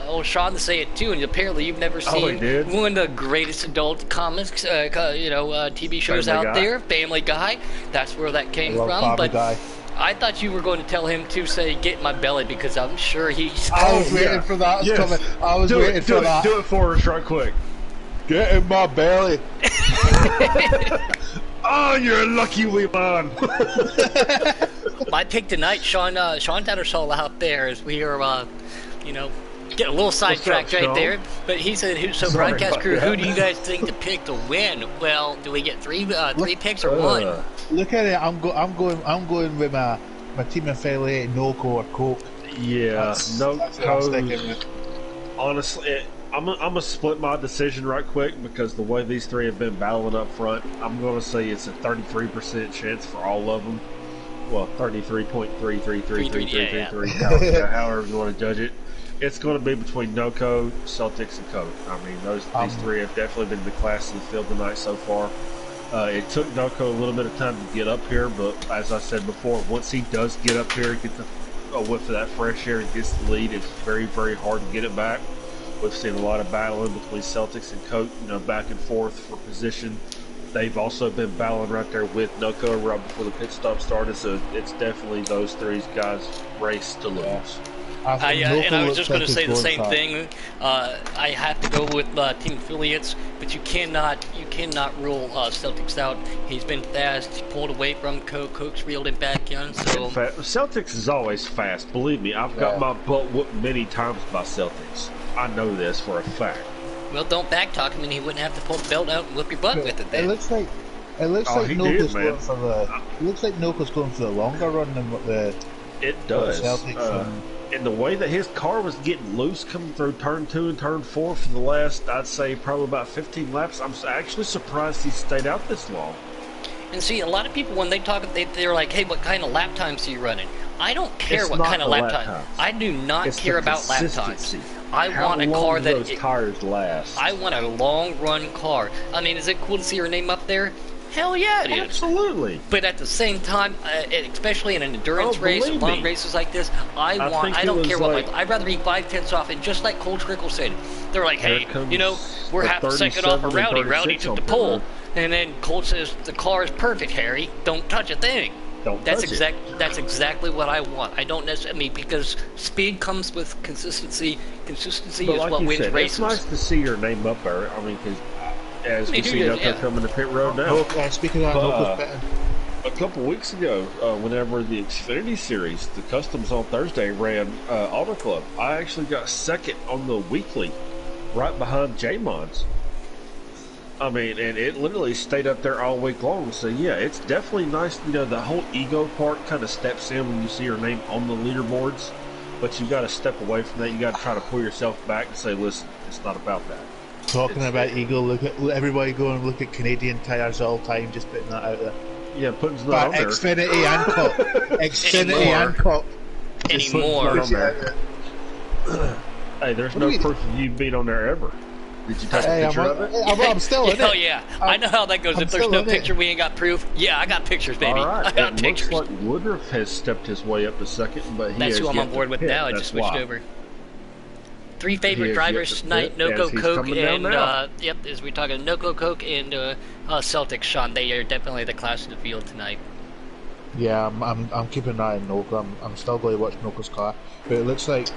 old Sean to say it too, and apparently you've never seen one of the greatest adult comics, TV shows Family out Guy. there, Family Guy. That's where that came from. Family But Guy. I thought you were going to tell him to say "get in my belly" because I'm sure he's. I was waiting for that to come in. I was waiting for that. Do it for us right quick. Get in my belly. Oh, you're a lucky wee man. My pick tonight, Sean Tattersall out there as we are, get a little sidetracked right Sean? there. But he said, "So Sorry broadcast about crew, that. who do you guys think to pick to win?" Well, do we get three picks or one? Look at it. I'm going with my team affiliate Noco or Coke. Yeah, That's what I'm sticking with. Honestly, I'm gonna split my decision right quick because the way these 3 have been battling up front, I'm gonna say it's a 33% chance for all of them. Well, 33.3333333. However you want to judge it. It's going to be between Noco, Celtics, and Coke. I mean, these 3 have definitely been the class of the field tonight so far. It took Noco a little bit of time to get up here, but as I said before, once he does get up here, get a whiff of that fresh air and gets the lead, it's very, very hard to get it back. We've seen a lot of battling between Celtics and Coke, back and forth for position. They've also been battling right there with Noco right before the pit stop started, so it's definitely those 3 guys' race to lose. And I was just going to say the same top. thing. I have to go with team affiliates, but you cannot rule Celtics out. He's been fast. He pulled away from Coke. Coke's reeled him back in. So Celtics is always fast. Believe me, I've got my butt whooped many times by Celtics. I know this for a fact. Well, don't backtalk him, and he wouldn't have to pull the belt out and whip your butt with it. Then It looks like Noka's going for the. It looks like Noka's going for the longer run than what the. It does. Celtics and the way that his car was getting loose coming through turn 2 and turn 4 for the last, I'd say, probably about 15 laps, I'm actually surprised he stayed out this long. And see, a lot of people, when they talk, they're like, hey, what kind of lap times are you running? I don't care It's what not kind of the lap lap time. times. I do not It's care the about lap times. consistency. I How want a long car do that those tires last. I want a long run car. I mean, is it cool to see her name up there? Hell yeah, it is. Absolutely. But at the same time, especially in an endurance race and long races like this, I don't care what I'd rather be 5/10 off. And just like Cole Trickle said, they're like, hey, we're half a second off of Rowdy. Rowdy took the pole. And then Cole says, the car is perfect, Harry. Don't touch a thing. That's exactly what I want. I don't necessarily, because speed comes with consistency. Consistency is what wins races. It's nice to see your name up there. I mean, because as we see Noka coming to pit road now. Speaking of that, Noka's betting. A couple weeks ago, whenever the Xfinity Series, the Customs on Thursday ran Auto Club, I actually got second on the weekly, right behind J-Mons. I mean, and it literally stayed up there all week long. So yeah, it's definitely nice. You know, the whole ego part kind of steps in when you see your name on the leaderboards, but you got to step away from that. You got to try to pull yourself back and say, listen, it's not about that. Talking about ego, look at everybody go and look at Canadian tires all the time, just putting that out there. Yeah, putting that on there. Xfinity and Cup. Xfinity and Cup. Anymore. Hey, there's no proof of you being on there ever. Did you take a picture of it? I'm still in it. Hell yeah. I know how that goes. If there's no picture, we ain't got proof. Yeah, I got pictures, baby. All right. I got pictures. Looks like Woodruff has stepped his way up to second, but that's who I'm on board with now. I just switched over. Three favorite drivers tonight: Noco, Coke, and as we're talking, Noco, Coke, and Celtics. Sean, they are definitely the class of the field tonight. Yeah, I'm keeping an eye on Noco. I'm still going to watch Noco's car, but it looks like.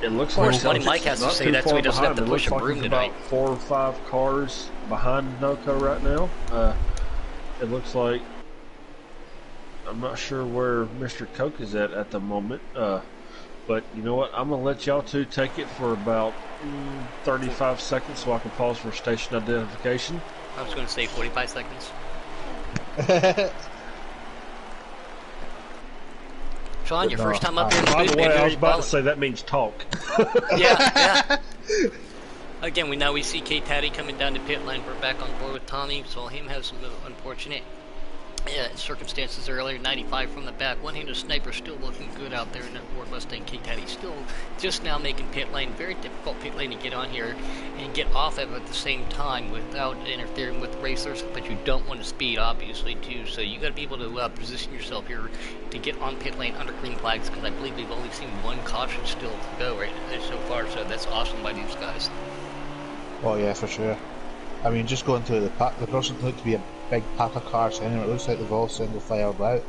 Of course, funny Mike has to say that, so he doesn't have to push a broom tonight. About 4 or 5 cars behind Noco right now. It looks like I'm not sure where Mr. Coke is at the moment. But you know what? I'm going to let y'all two take it for about 35 seconds so I can pause for station identification. I was going to say 45 seconds. Sean, your first time up here in the booth. By the way, I was about to say that means talk. Yeah. Again, we see K-Taddy coming down the pit lane. We're back on board with Tommy. Saw him have some unfortunate circumstances earlier. 95 from the back. One-handed sniper still looking good out there in that Ford Mustang. K-Taddy still just now making pit lane. Very difficult pit lane to get on here and get off of at the same time without interfering with racers. But you don't want to speed, obviously, too. So you got to be able to position yourself here to get on pit lane under green flags, because I believe we've only seen one caution still to go right so far. So that's awesome by these guys. Oh yeah, for sure. I mean, just going through the pack, there doesn't look to be a big pack of cars anyway. It looks like they've all single filed out.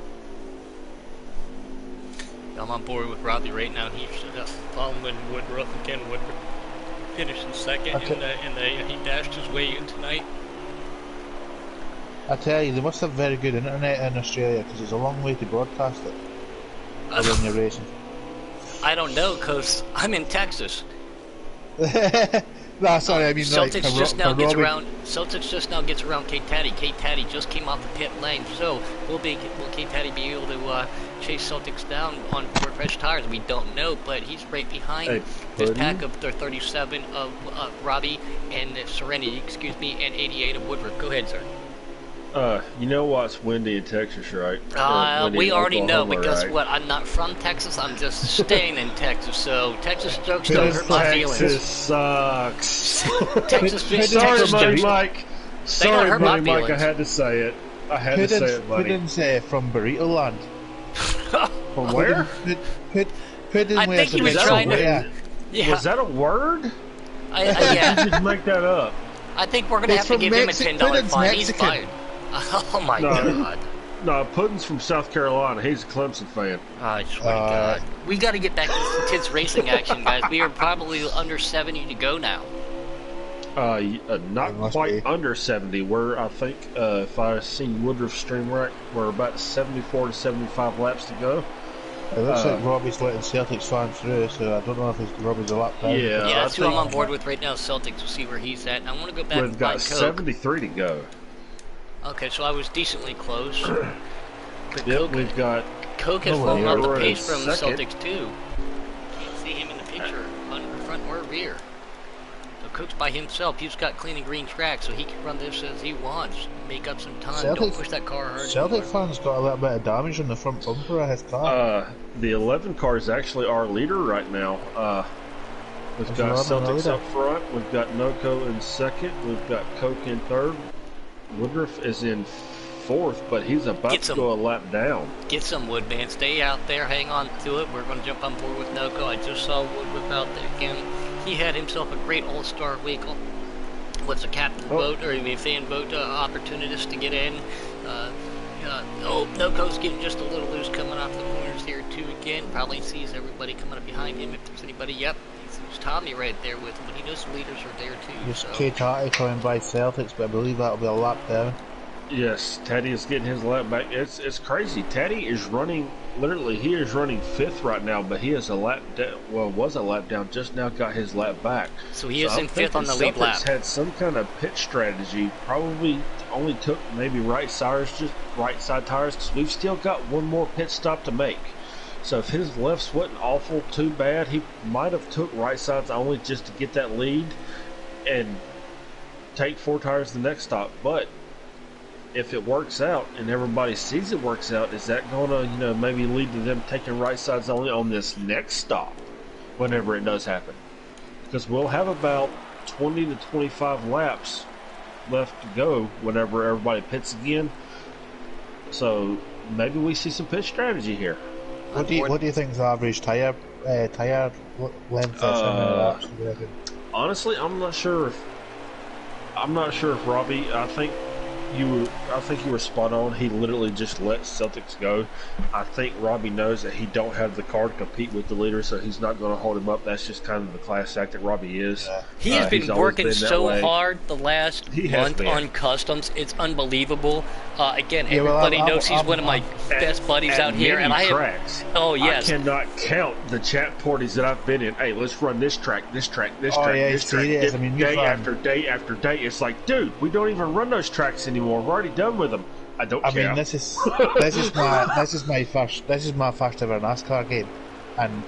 I'm on board with Robbie right now. He's following Woodruff again. Woodruff finished in second, and he dashed his way in tonight. I tell you, they must have very good internet in Australia, because it's a long way to broadcast it. When you're racing. I don't know, because I'm in Texas. No, sorry, I mean Celtics like, just now gets around. Celtics just now gets around K-Taddy. K-Taddy just came off the pit lane, so will K-Taddy be able to chase Celtics down on four fresh tires? We don't know, but he's right behind this pack of their 37 of Robbie and Serenity, and 88 of Woodruff. Go ahead, sir. You know what's windy in Texas, right? We already know, but guess what? I'm not from Texas. I'm just staying in Texas, so Texas jokes don't hurt my feelings. Texas sucks. Texas Sorry, Mike. Sorry, hurt my Mike. I feelings. had to say it. I had to say it, buddy. Puddin's from Burrito Land. From where? Puddin I think you were trying to. Yeah. Was that a word? Yeah. You just make that up. I think we're gonna have to give him a $10 fine. He's fired. Oh my god. No, Puddin's from South Carolina. He's a Clemson fan. I swear to God. We got to get back to this intense racing action, guys. We are probably under 70 to go now. Not quite under 70. We're, I think, if I see Woodruff stream right, we're about 74 to 75 laps to go. It looks like Robbie's letting Celtics fans through, so I don't know if Robbie's a lap down. Yeah, that's who I'm on board with right now. Celtics. We'll see where he's at. And I want to go back and we've got find Coke. 73 to go. Okay, so I was decently close. But Yep, Coke, we've got... Coke has fallen off the we're pace in from second. Celtics too. Can't see him in the picture, on front or rear. So Coke's by himself. He's got clean and green track, so he can run this as he wants. Make up some time. Don't push that car hard. Celtic fans got a little bit of damage on the front bumper of his car. The 11 car is actually our leader right now. We've got Celtics up front. We've got Noco in second. We've got Coke in third. Woodruff is in fourth, but he's about to go a lap down. Get some, Woodman. Stay out there. Hang on to it. We're going to jump on board with Noco. I just saw Woodruff out there again. He had himself a great all-star week. What's a captain vote or a fan vote opportunist to get in? Noco's getting just a little loose coming off the corners here too again. Probably sees everybody coming up behind him. If there's anybody, yep, there's Tommy right there with him. But he knows the leaders are there too. Just K-Tati coming by Celtics, but I believe that'll be a lap down. Yes, Teddy is getting his lap back. It's crazy. Teddy is running, literally, he is running fifth right now, but he is a lap down, was a lap down, just now got his lap back. So he is in fifth on the lead lap. Had some kind of pit strategy, probably only took maybe right side tires, because we've still got one more pit stop to make. So if his lefts wasn't awful too bad, he might have took right sides only just to get that lead and take 4 tires the next stop. But if it works out and everybody sees it works out, is that going to, maybe lead to them taking right sides only on this next stop whenever it does happen? Because we'll have about 20 to 25 laps left to go whenever everybody pits again. So maybe we see some pit strategy here. What do you think is the average tire length is? Honestly, I'm not sure if Robbie. I think you were spot on. He literally just let Celtics go. I think Robbie knows that he don't have the car to compete with the leader, so he's not going to hold him up. That's just kind of the class act that Robbie is. He has been working so hard the last month on customs. It's unbelievable. Again, everybody knows he's one of my best buddies out here, and I have. Oh yes. I cannot count the chat parties that I've been in. Hey, let's run this track, this track, this track, this track. I mean, day after day after day. It's like, dude, we don't even run those tracks anymore. We're already done with them. I don't care. I mean, this is my first ever NASCAR game, and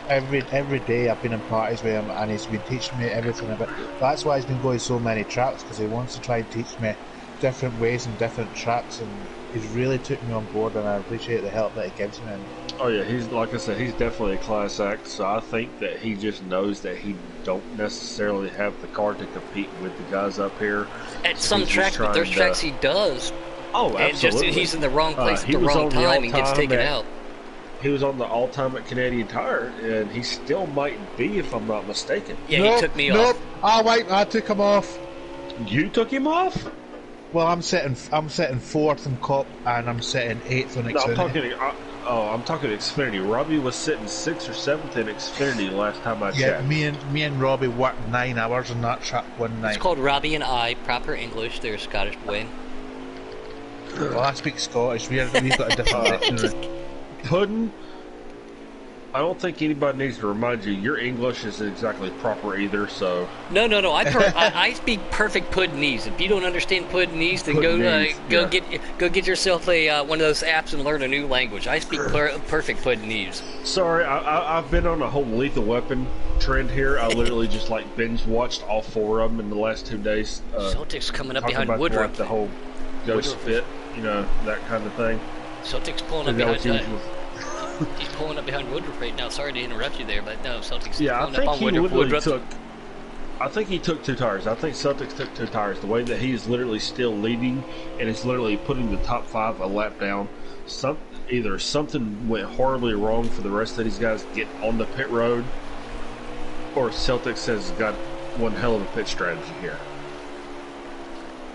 every day I've been in parties with him, and he's been teaching me everything about. That's why he's been going so many tracks, because he wants to try and teach me different ways and different tracks, and he's really took me on board, and I appreciate the help that he gives me. Oh yeah, he's, like I said, he's definitely a class act. So I think that he just knows that he don't necessarily have the car to compete with the guys up here. At some tracks, but there's tracks he does. Oh, absolutely. And just he's in the wrong place at the wrong time and gets taken out. He was on the all-time at Canadian Tire, and he still might be, if I'm not mistaken. Yeah, he took me off. I took him off. You took him off? Well, I'm sitting 4th in Cup, and I'm sitting 8th in Xfinity. I'm talking Xfinity. Robbie was sitting 6th or 7th in Xfinity last time I checked. Yeah, me and Robbie worked 9 hours on that track one night. It's called Robbie and I, proper English. They're a Scottish boy. Well, I speak Scottish. We've got a different Puddin', I don't think anybody needs to remind you, your English isn't exactly proper either, so... No, I speak perfect Puddinese. If you don't understand Puddinese, then go get yourself one of those apps and learn a new language. I speak perfect Puddinese. Sorry, I've been on a whole Lethal Weapon trend here. I literally just binge-watched all 4 of them in the last 2 days. Celtics coming up behind Woodruff. The whole ghost fit, that kind of thing. Celtics pulling up behind he's pulling up behind Woodruff right now. Sorry to interrupt you there, but no, Celtics pulling up on Woodruff. I think he took 2 tires. I think Celtics took 2 tires. The way that he is literally still leading and is literally putting the top 5 a lap down. Either something went horribly wrong for the rest of these guys to get on the pit road, or Celtics has got one hell of a pit strategy here.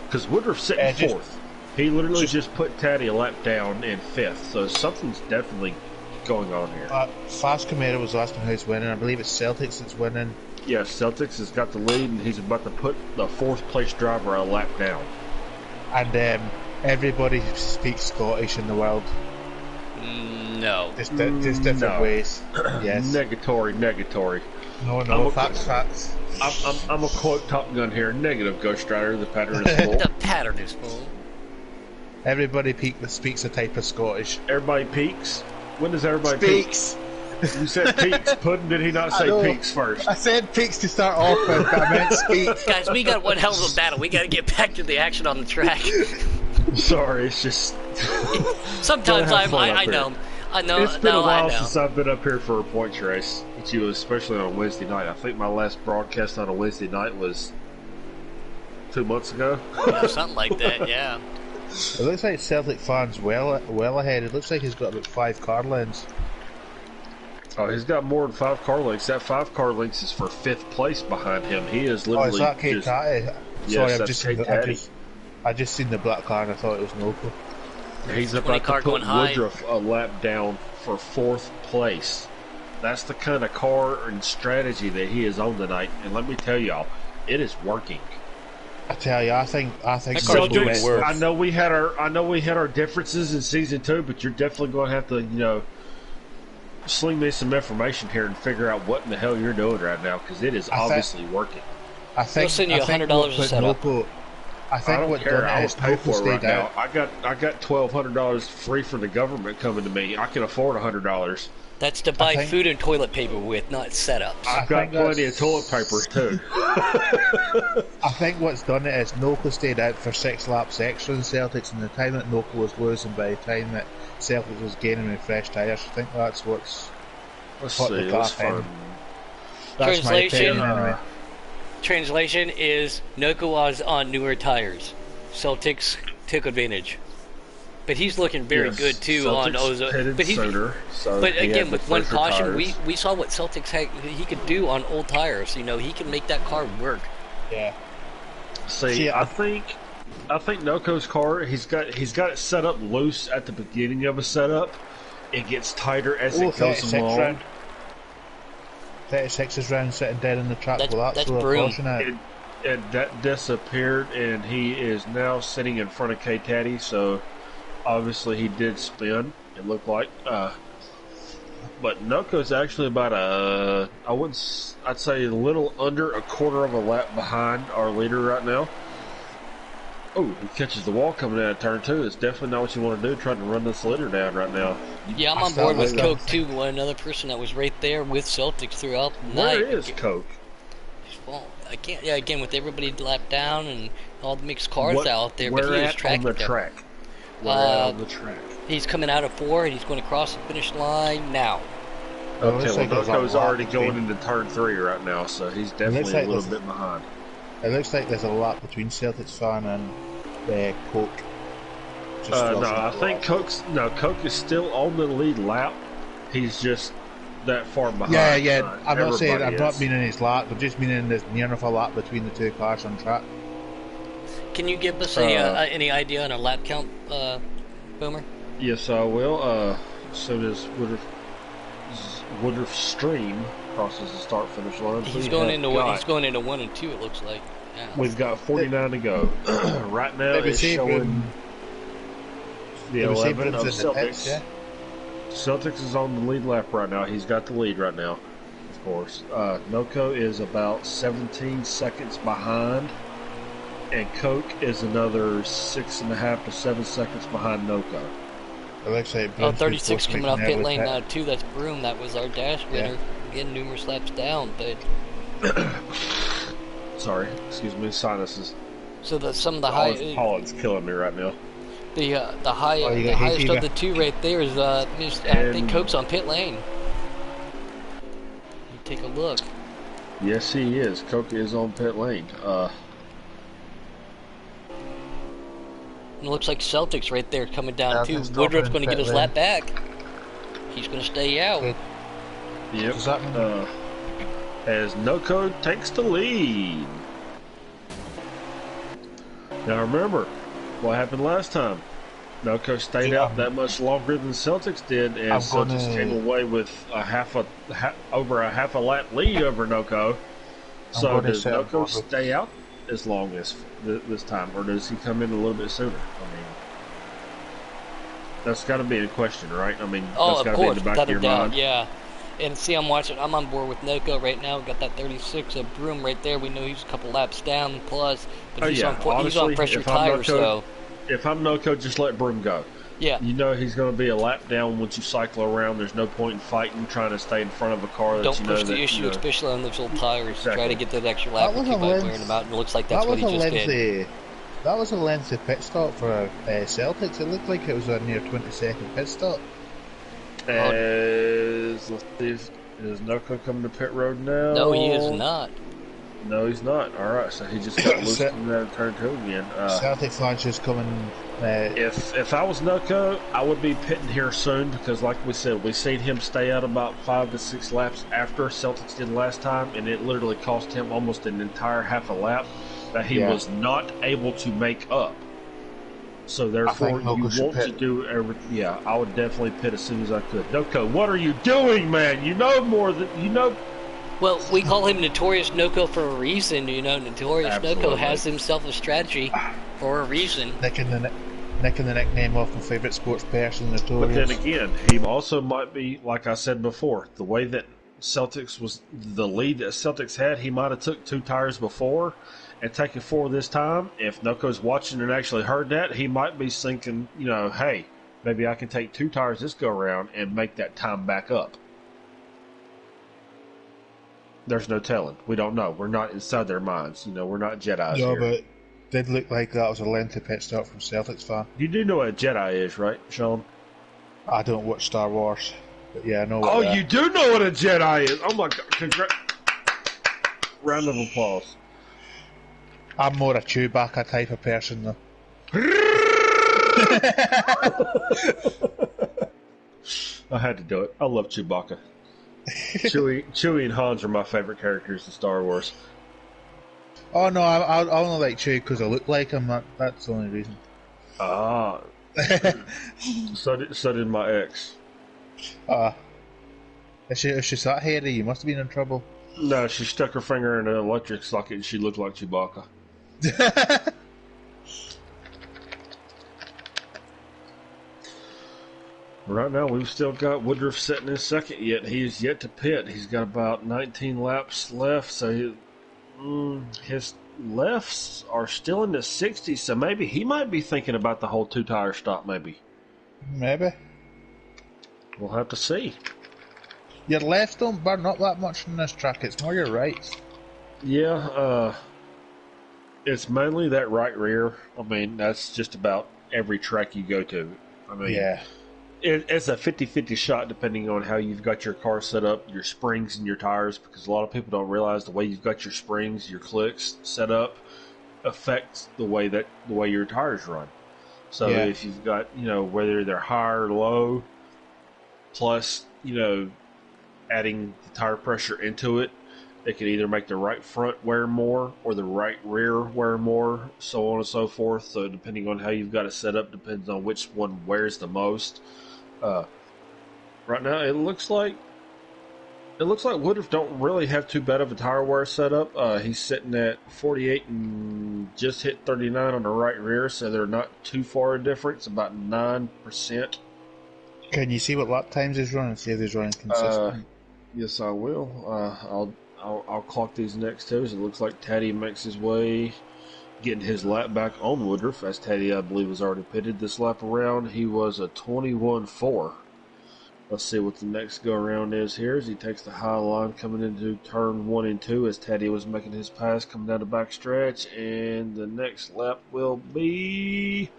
Because Woodruff's sitting 4th. He literally just put Taddy a lap down in 5th, so something's definitely going on here. Fast Camaro was asking who's winning. I believe it's Celtics that's winning. Yeah, Celtics has got the lead, and he's about to put the 4th place driver a lap down. And everybody speaks Scottish in the world. No. Just different ways. Yes. Negatory. No, facts. I'm a quote Top Gun here. Negative, Ghost Rider. The pattern is full. The pattern is full. Everybody speaks a type of Scottish. Everybody peaks. When does everybody Speaks. peak? You said peaks. Puddin', did he not say peaks first? I said peaks to start off with, but I meant speaks. Guys, we got one hell of a battle. We got to get back to the action on the track. Sorry, it's just... Sometimes I know. It's been a while since I've been up here for a points race with you, especially on Wednesday night. I think my last broadcast on a Wednesday night was 2 months ago. Yeah, something like that, yeah. It looks like Celtic fans well ahead. It looks like he's got about 5 car lengths. Oh, he's got more than 5 car lengths. That 5 car lengths is for 5th place behind him. He is literally. Oh, is that Kate Tatty? Yes, Sorry, I just seen the black car and I thought it was Noco. He's about to put Woodruff a lap down for 4th place. That's the kind of car and strategy that he is on tonight. And let me tell y'all, it is working. I tell you, I think Celtics, I know we had our differences in season 2, but you're definitely going to have to, sling me some information here and figure out what in the hell you're doing right now, because it is obviously working. We'll send you $100 a setup. I don't care. I will pay for it right now. I got $1,200 free from the government coming to me. I can afford $100. That's to buy food and toilet paper with, not setups. I've got plenty of toilet paper too. I think what's done it is Noco stayed out for 6 laps extra in Celtics, and the time that Noco was losing by the time that Celtics was gaining with fresh tyres. I think that's what's the car thing. That's my opinion anyway. Translation is Noco was on newer tires. Celtics took advantage. But he's looking very good too on Ozone. But again, with one caution, we saw what Celtics he could do on old tires. He can make that car work. Yeah. See, I think Noco's car, he's got it set up loose at the beginning of a setup. It gets tighter as it goes along. 36 is round sitting dead in the track with that's broom. And that disappeared, and he is now sitting in front of K-Taddy, so obviously he did spin, it looked like. But Noco's actually about I'd say a little under a quarter of a lap behind our leader right now. Oh, he catches the wall coming out of turn 2. It's definitely not what you want to do, trying to run this leader down right now. Yeah, I'm on board with Coke too. Another person that was right there with Celtics throughout the night. Where is Coke? Well, I can't. Yeah, again with everybody lapped down and all the mixed cars out there, but he was tracking on the track. On the track. He's coming out of 4 and he's going to cross the finish line now. Okay, well, Noco's already going into turn 3 right now, so he's definitely a little bit behind. It looks like there's a lap between Celtics fan and Coke. No, I think Coke is still on the lead lap. He's just that far behind. Yeah. I'm not meaning his lap. I'm just meaning there's near enough a lap between the 2 cars on track. Can you give us any idea on a lap count, Boomer? Yes, I will. So does Woodruff Stream crosses the start-finish line. He's going into 1 and 2. It looks like. Yeah. We've got 49 to go. Right now it's showing the 11 of Celtics. Yeah. Celtics is on the lead lap right now. He's got the lead right now, of course. Noco is about 17 seconds behind, and Coke is another 6.5 to 7 seconds behind Noco. It looks like 36 coming off pit lane now too. That's Broom. That was our dash winner. Getting numerous laps down, but sorry, excuse me, sinuses. So some of the pollen's killing me right now. The highest of the 2 right there is I think Coke's on pit lane. You take a look. Yes, he is. Coke is on pit lane. It looks like Celtics right there coming down too. Woodruff's going to get his lap back. He's going to stay out. Yep. As Noco takes the lead. Now remember, What happened last time? Noco stayed out that much longer than Celtics did, and Celtics came away with over a half a lap lead over Noco. So does Noco stay out as long as this time, or does he come in a little bit sooner? I mean, that's got to be a question, right? I mean, that's got to be in the back of your mind. Yeah. And see, I'm on board with Noco right now. We got that 36 of Broom right there. We know he's a couple laps down plus, but he's on fresher tires, so. If I'm Noco, just let Broom go. Yeah. You know he's going to be a lap down once you cycle around. There's no point in fighting, trying to stay in front of a car that Don't you know push the issue, especially on those old tires. Exactly. Try to get that extra lap and keep on wearing them out, and it looks like that's what he just did. That was a lengthy pit stop for Celtics. It looked like it was a near 20-second pit stop. Let's see if is Noco coming to pit road now? No, he is not. No, he's not. All right, so he just got loose from that turn two again. Celtic flash is coming. If I was Noco, I would be pitting here soon because, like we said, we seen him stay out about 5 to 6 laps after Celtics did last time, and it literally cost him almost an entire half a lap that he was not able to make up. So therefore, you want to do everything. Yeah, I would definitely pit as soon as I could. Noco, what are you doing, man? You know more than you know. Well, we call him Notorious Noco for a reason, you know. Notorious Noco has himself a strategy for a reason. Nicking the nickname off my favourite sports person, Notorious. But then again, he also might be, like I said before, the way that Celtics was, the lead that Celtics had, he might have took 2 tires before and taken 4 this time. If Noco's watching and actually heard that, he might be thinking, you know, hey, maybe I can take 2 tires this go around and make that time back up. There's no telling. We don't know. We're not inside their minds. You know, we're not Jedis here. But it did look like that was a lengthy pit stop from Celtics fan. You do know what a Jedi is, right, Sean? I don't watch Star Wars, but yeah, I know what you do know what a Jedi is! Oh my God. Round of applause. I'm more a Chewbacca type of person, though. I had to do it. I love Chewbacca. Chewie and Hans are my favorite characters in Star Wars. Oh no, I only like Chewie because I look like him. That's the only reason. Ah, so did my ex. If she's that hairy, you must have been in trouble. No, she stuck her finger in an electric socket and she looked like Chewbacca. Right now, we've still got Woodruff sitting in second yet. He's yet to pit. He's got about 19 laps left, so his lefts are still in the 60s, so maybe he might be thinking about the whole 2-tire stop, maybe. Maybe. We'll have to see. Your lefts don't burn up that much in this track. It's more your rights. Yeah, it's mainly that right rear. I mean, that's just about every track you go to. I mean, yeah. It's a 50-50 shot depending on how you've got your car set up, your springs and your tires, because a lot of people don't realize the way you've got your springs, your clicks set up affects the way your tires run. So if you've got, you know, whether they're high or low, plus, you know, adding the tire pressure into it, it can either make the right front wear more or the right rear wear more, so on and so forth. So depending on how you've got it set up, depends on which one wears the most. Right now, it looks like Woodruff don't really have too bad of a tire wear setup. He's sitting at 48 and just hit 39 on the right rear, so they're not too far a difference, about 9%. Can you see what lap times he's running? See if he's running consistent. Yes, I will. I'll clock these next two. So it looks like Taddy makes his way, getting his lap back on Woodruff, as Taddy, I believe, was already pitted this lap around. He was a 21.4. Let's see what the next go-around is here as he takes the high line coming into turn 1 and 2 as Taddy was making his pass coming down the back stretch. And the next lap will be...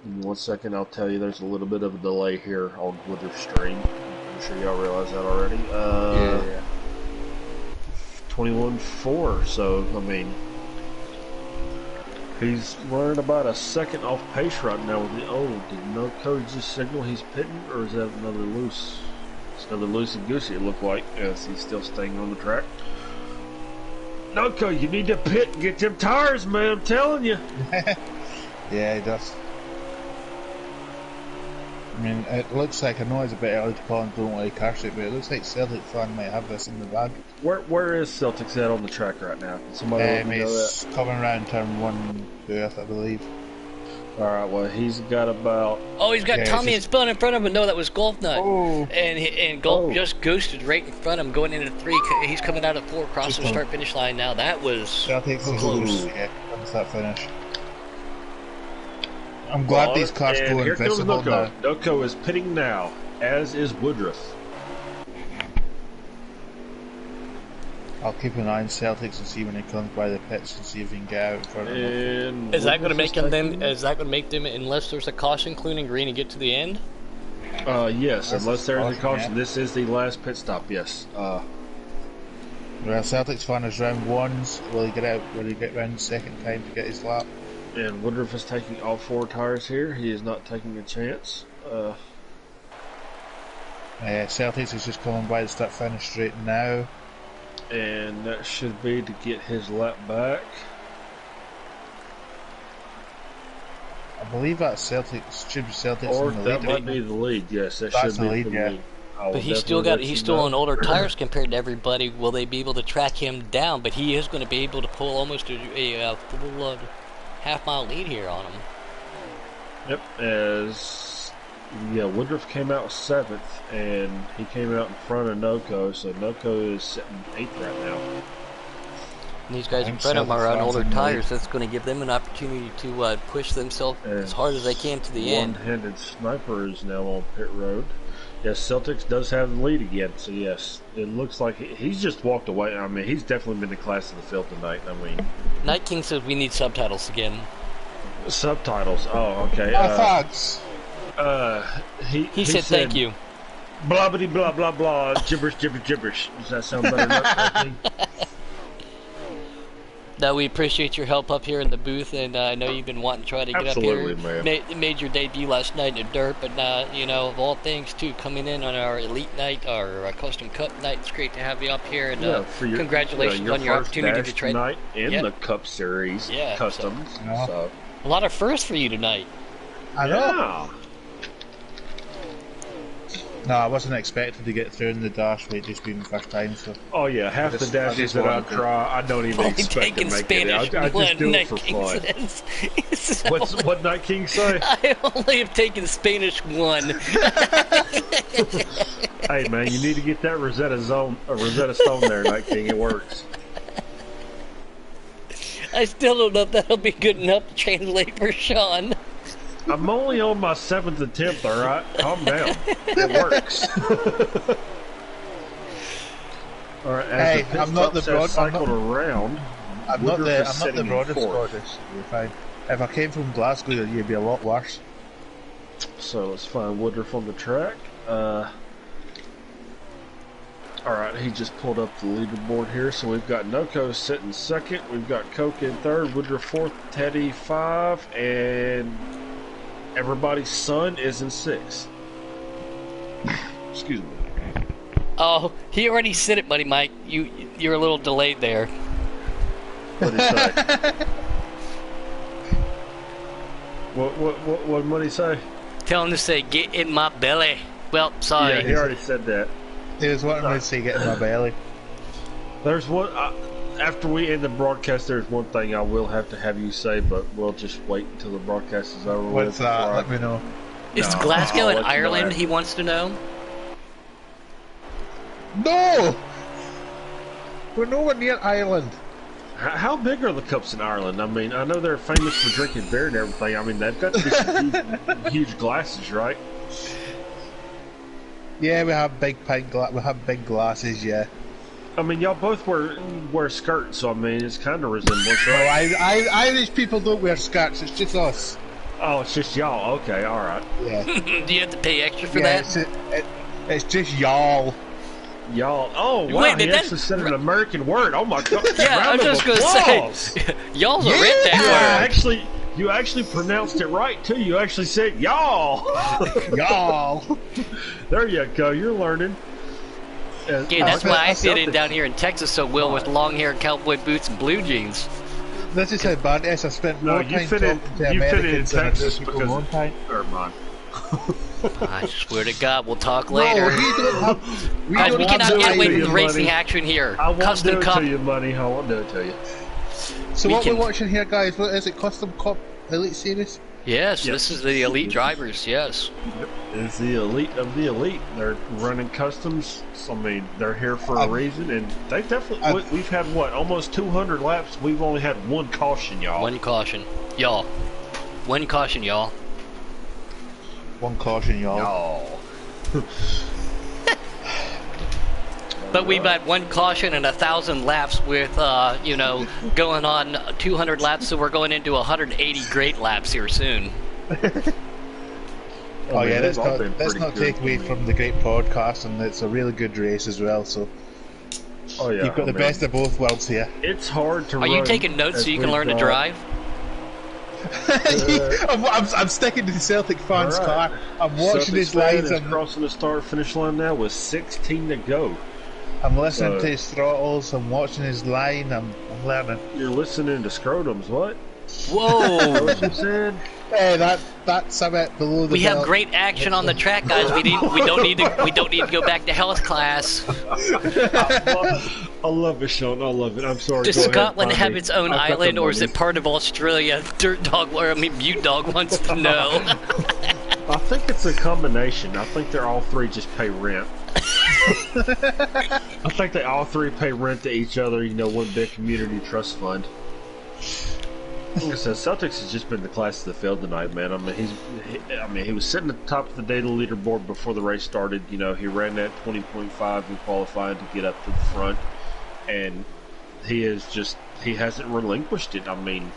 In 1 second, I'll tell you there's a little bit of a delay here on Woodruff's stream. I'm sure y'all realize that already. Yeah. 21.4, so, I mean, he's running about a second off pace right now with the, did Noco just signal he's pitting, or is that another loose? It's another loosey-goosey, it looked like, as he's still staying on the track. Noco, you need to pit and get them tires, man, I'm telling you. Yeah, he does. I mean, it looks like, I know it's a bit early to call and don't like Carsick, but it looks like Celtic fan might have this in the bag. Where is Celtics at on the track right now? Can somebody let me know that? He's coming around turn 1 2, I believe. Alright, well, he's got about... Oh, he's got Yeah, Tommy it's and Spun in front of him. No, that was Golf Nut. Oh. And Golf Oh. just ghosted right in front of him going into 3. He's coming out of 4 across the start-finish line now. That was Celtic's close. yeah, comes that finish. I'm glad these cars and go here comes invisible now. Noko. Noko is pitting now, as is Woodruff. I'll keep an eye on Celtics and see when he comes by the pits and see if he can get out in front of them. And Is that going to make Woodruff them? taking- Is that going to make them? Unless there's a caution, including green, and get to the end. Yes, That's unless there is a awesome, caution. yeah. This is the last pit stop, yes. Well, Celtics fan is round 1s. Will he get out? Will he get round the second time to get his lap? And Woodruff is taking all 4 tires here. He is not taking a chance. Celtics is just coming by the start finish straight now. And that should be to get his lap back. I believe that's Celtics. Should be Celtics Or in the that lead. might be the lead. Yes, that That's should be the lead, the yeah. lead. I will But he's still definitely got. let He's you still know. on older tires compared to everybody. Will they be able to track him down? But he is going to be able to pull almost a full half-mile lead here on him. Yep, Woodruff came out 7th, and he came out in front of Noko, so Noko is sitting 8th right now. And these guys in think front of him are on Celtics older fans in the lead. tires. That's going to give them an opportunity to push themselves as hard as they can to the end. One-handed sniper is now on pit road. Yes, Celtics does have the lead again, so yes, it looks like he's just walked away. I mean, he's definitely been the class of the field tonight. I mean, Night King says we need subtitles again. subtitles. Oh, okay. Thanks. He He said thank you. Blah blah blah blah blah. Gibberish, gibberish, gibberish. Does that sound better? Enough? No, we appreciate your help up here in the booth, and I know you've been wanting to try to get Absolutely, up here. man. Made your debut last night in the dirt, but of all things, too, coming in on our elite night, our custom cup night. It's great to have you up here, and For your, congratulations on your first opportunity dash to try. tonight in Yep. the Cup Series Yeah, customs. Yeah. So, A lot of firsts for you tonight. I know. yeah. No, I wasn't expecting to get through in the dash with it just being the first time, so. Oh yeah, half I the just- I dashes just that I wanted to- try, I don't even Only expect to taking make Spanish it. I one, just do it Night for King fun. says. He says, What Night King say? I only have taken Spanish 1. Hey man, you need to get that Rosetta Stone there, Night King. It works. I still don't know if that'll be good enough to translate for Sean. I'm only on my 7th attempt, all right. Calm down. It works. All right, as Hey, the pit I'm not stops the have broad- I'm cycled around. I'm not Woodruff is the sitting in broadest 4th. Scottish. You're fine. If I came from Glasgow, you'd be a lot worse. So let's find Woodruff on the track. Alright, he just pulled up the leaderboard here. So we've got Noko sitting 2nd. We've got Coke in 3rd. Woodruff 4th. Teddy 5. And everybody's son is in 6th. Excuse me. Oh, he already said it, buddy Mike. You're a little delayed there. What did he say? What did he say? Tell him to say, get in my belly. Well, sorry. Yeah, he already said that. He was wanting me to say get in my belly. There's one. After we end the broadcast, there's one thing I will have to have you say, but we'll just wait until the broadcast is over. What's that? Let me know. Is No, Glasgow I'll in let you know Ireland, after. he wants to know? No! We're nowhere near Ireland. How big are the cups in Ireland? I mean, I know they're famous for drinking beer and everything. I mean, they've got to be some huge glasses, right? Yeah, we have big we have big glasses. Yeah. I mean, y'all both wear skirts, so I mean, it's kind of resemblance, No, right? Irish people don't wear skirts. It's just us. Oh, it's just y'all. Okay, all right. Yeah. Do you have to pay extra for Yeah, that? it's just y'all. Y'all. Oh, wow. Wait, He that- actually said an American word. Oh my god. Yeah, I Round was of just going to applause. say, y'all's a Yeah. redneck word. You actually pronounced it right too. You actually said y'all. Y'all. There you go. You're learning. Yeah, that's why I fit in Celtics- down here in Texas so well with long hair, cowboy boots, and blue jeans. This is how bad it is. I spent No, more you time fit in. talking to You fit in Americans than I do Texas people because. one time. Never mind. I swear to God, we'll talk No, later. we don't have. We Guys, don't we have cannot the get away right- from the money. racing action here. I won't Custom do it Cup. to you, money. I won't do it to you. So we what can- we're watching here, guys? What is it? Custom Cup Elite Series? Yes, Yep. this is the elite drivers. Yes. It's the elite of the elite. They're running customs. I mean, they're here for a reason, and they definitely. We've had what, almost 200 laps. We've only had one caution, y'all. One caution, y'all. One caution, y'all. One caution, y'all. Y'all. But we've had one caution and 1,000 laps with, going on 200 laps, so we're going into 180 great laps here soon. Oh yeah, they've let's all been not pretty take good away to me. from the great podcast, and it's a really good race as well. So Oh yeah, you've got the best of both worlds here. It's hard to. Are you run taking notes as so you can we've learn to got- drive? I'm sticking to the Celtic fans' All right. car. I'm watching his lines. I'm crossing the start-finish line now with 16 to go. I'm listening to his throttles. I'm watching his line. I'm learning. You're listening to scrotums. What? Whoa! What you said? Hey, that's a bit below the We have belt. great action on the track, guys. We don't need to go back to health class. I love it, Sean. I love it. I'm sorry. Does Go ahead, Scotland find have me. its own I've got the island, or is money. it part of Australia? Dirt Dog, Mute Dog wants to know. I think it's a combination. I think they're all three just pay rent. I think they all three pay rent to each other. One big community trust fund. Like I said, Celtics has just been the class of the field tonight, man. I mean, he was sitting at the top of the data leaderboard before the race started. He ran that 20.5 in qualifying to get up to the front, and he hasn't relinquished it. I mean,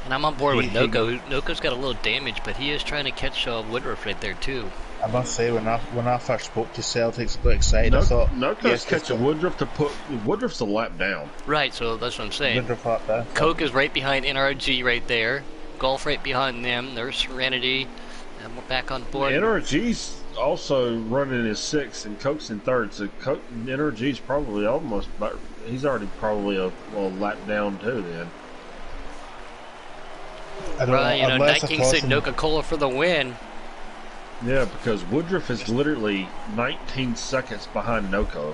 And I'm on board with Noko. Noko's got a little damage, but he is trying to catch Woodruff right there too. I must say, when I first spoke to Celtics, got excited. I thought, Noko's yes, catching Woodruff to put Woodruff's a lap down. Right, so that's what I'm saying. Woodruff up there. Coke is right behind NRG right there. Golf right behind them. There's Serenity. And we're back on board. NRG's also running his sixth, and Coke's in third. So NRG's probably he's already probably a lap down too. Then. I don't Right, know, Night unless King said Coca-Cola for the win. Yeah, because Woodruff is literally 19 seconds behind Noko.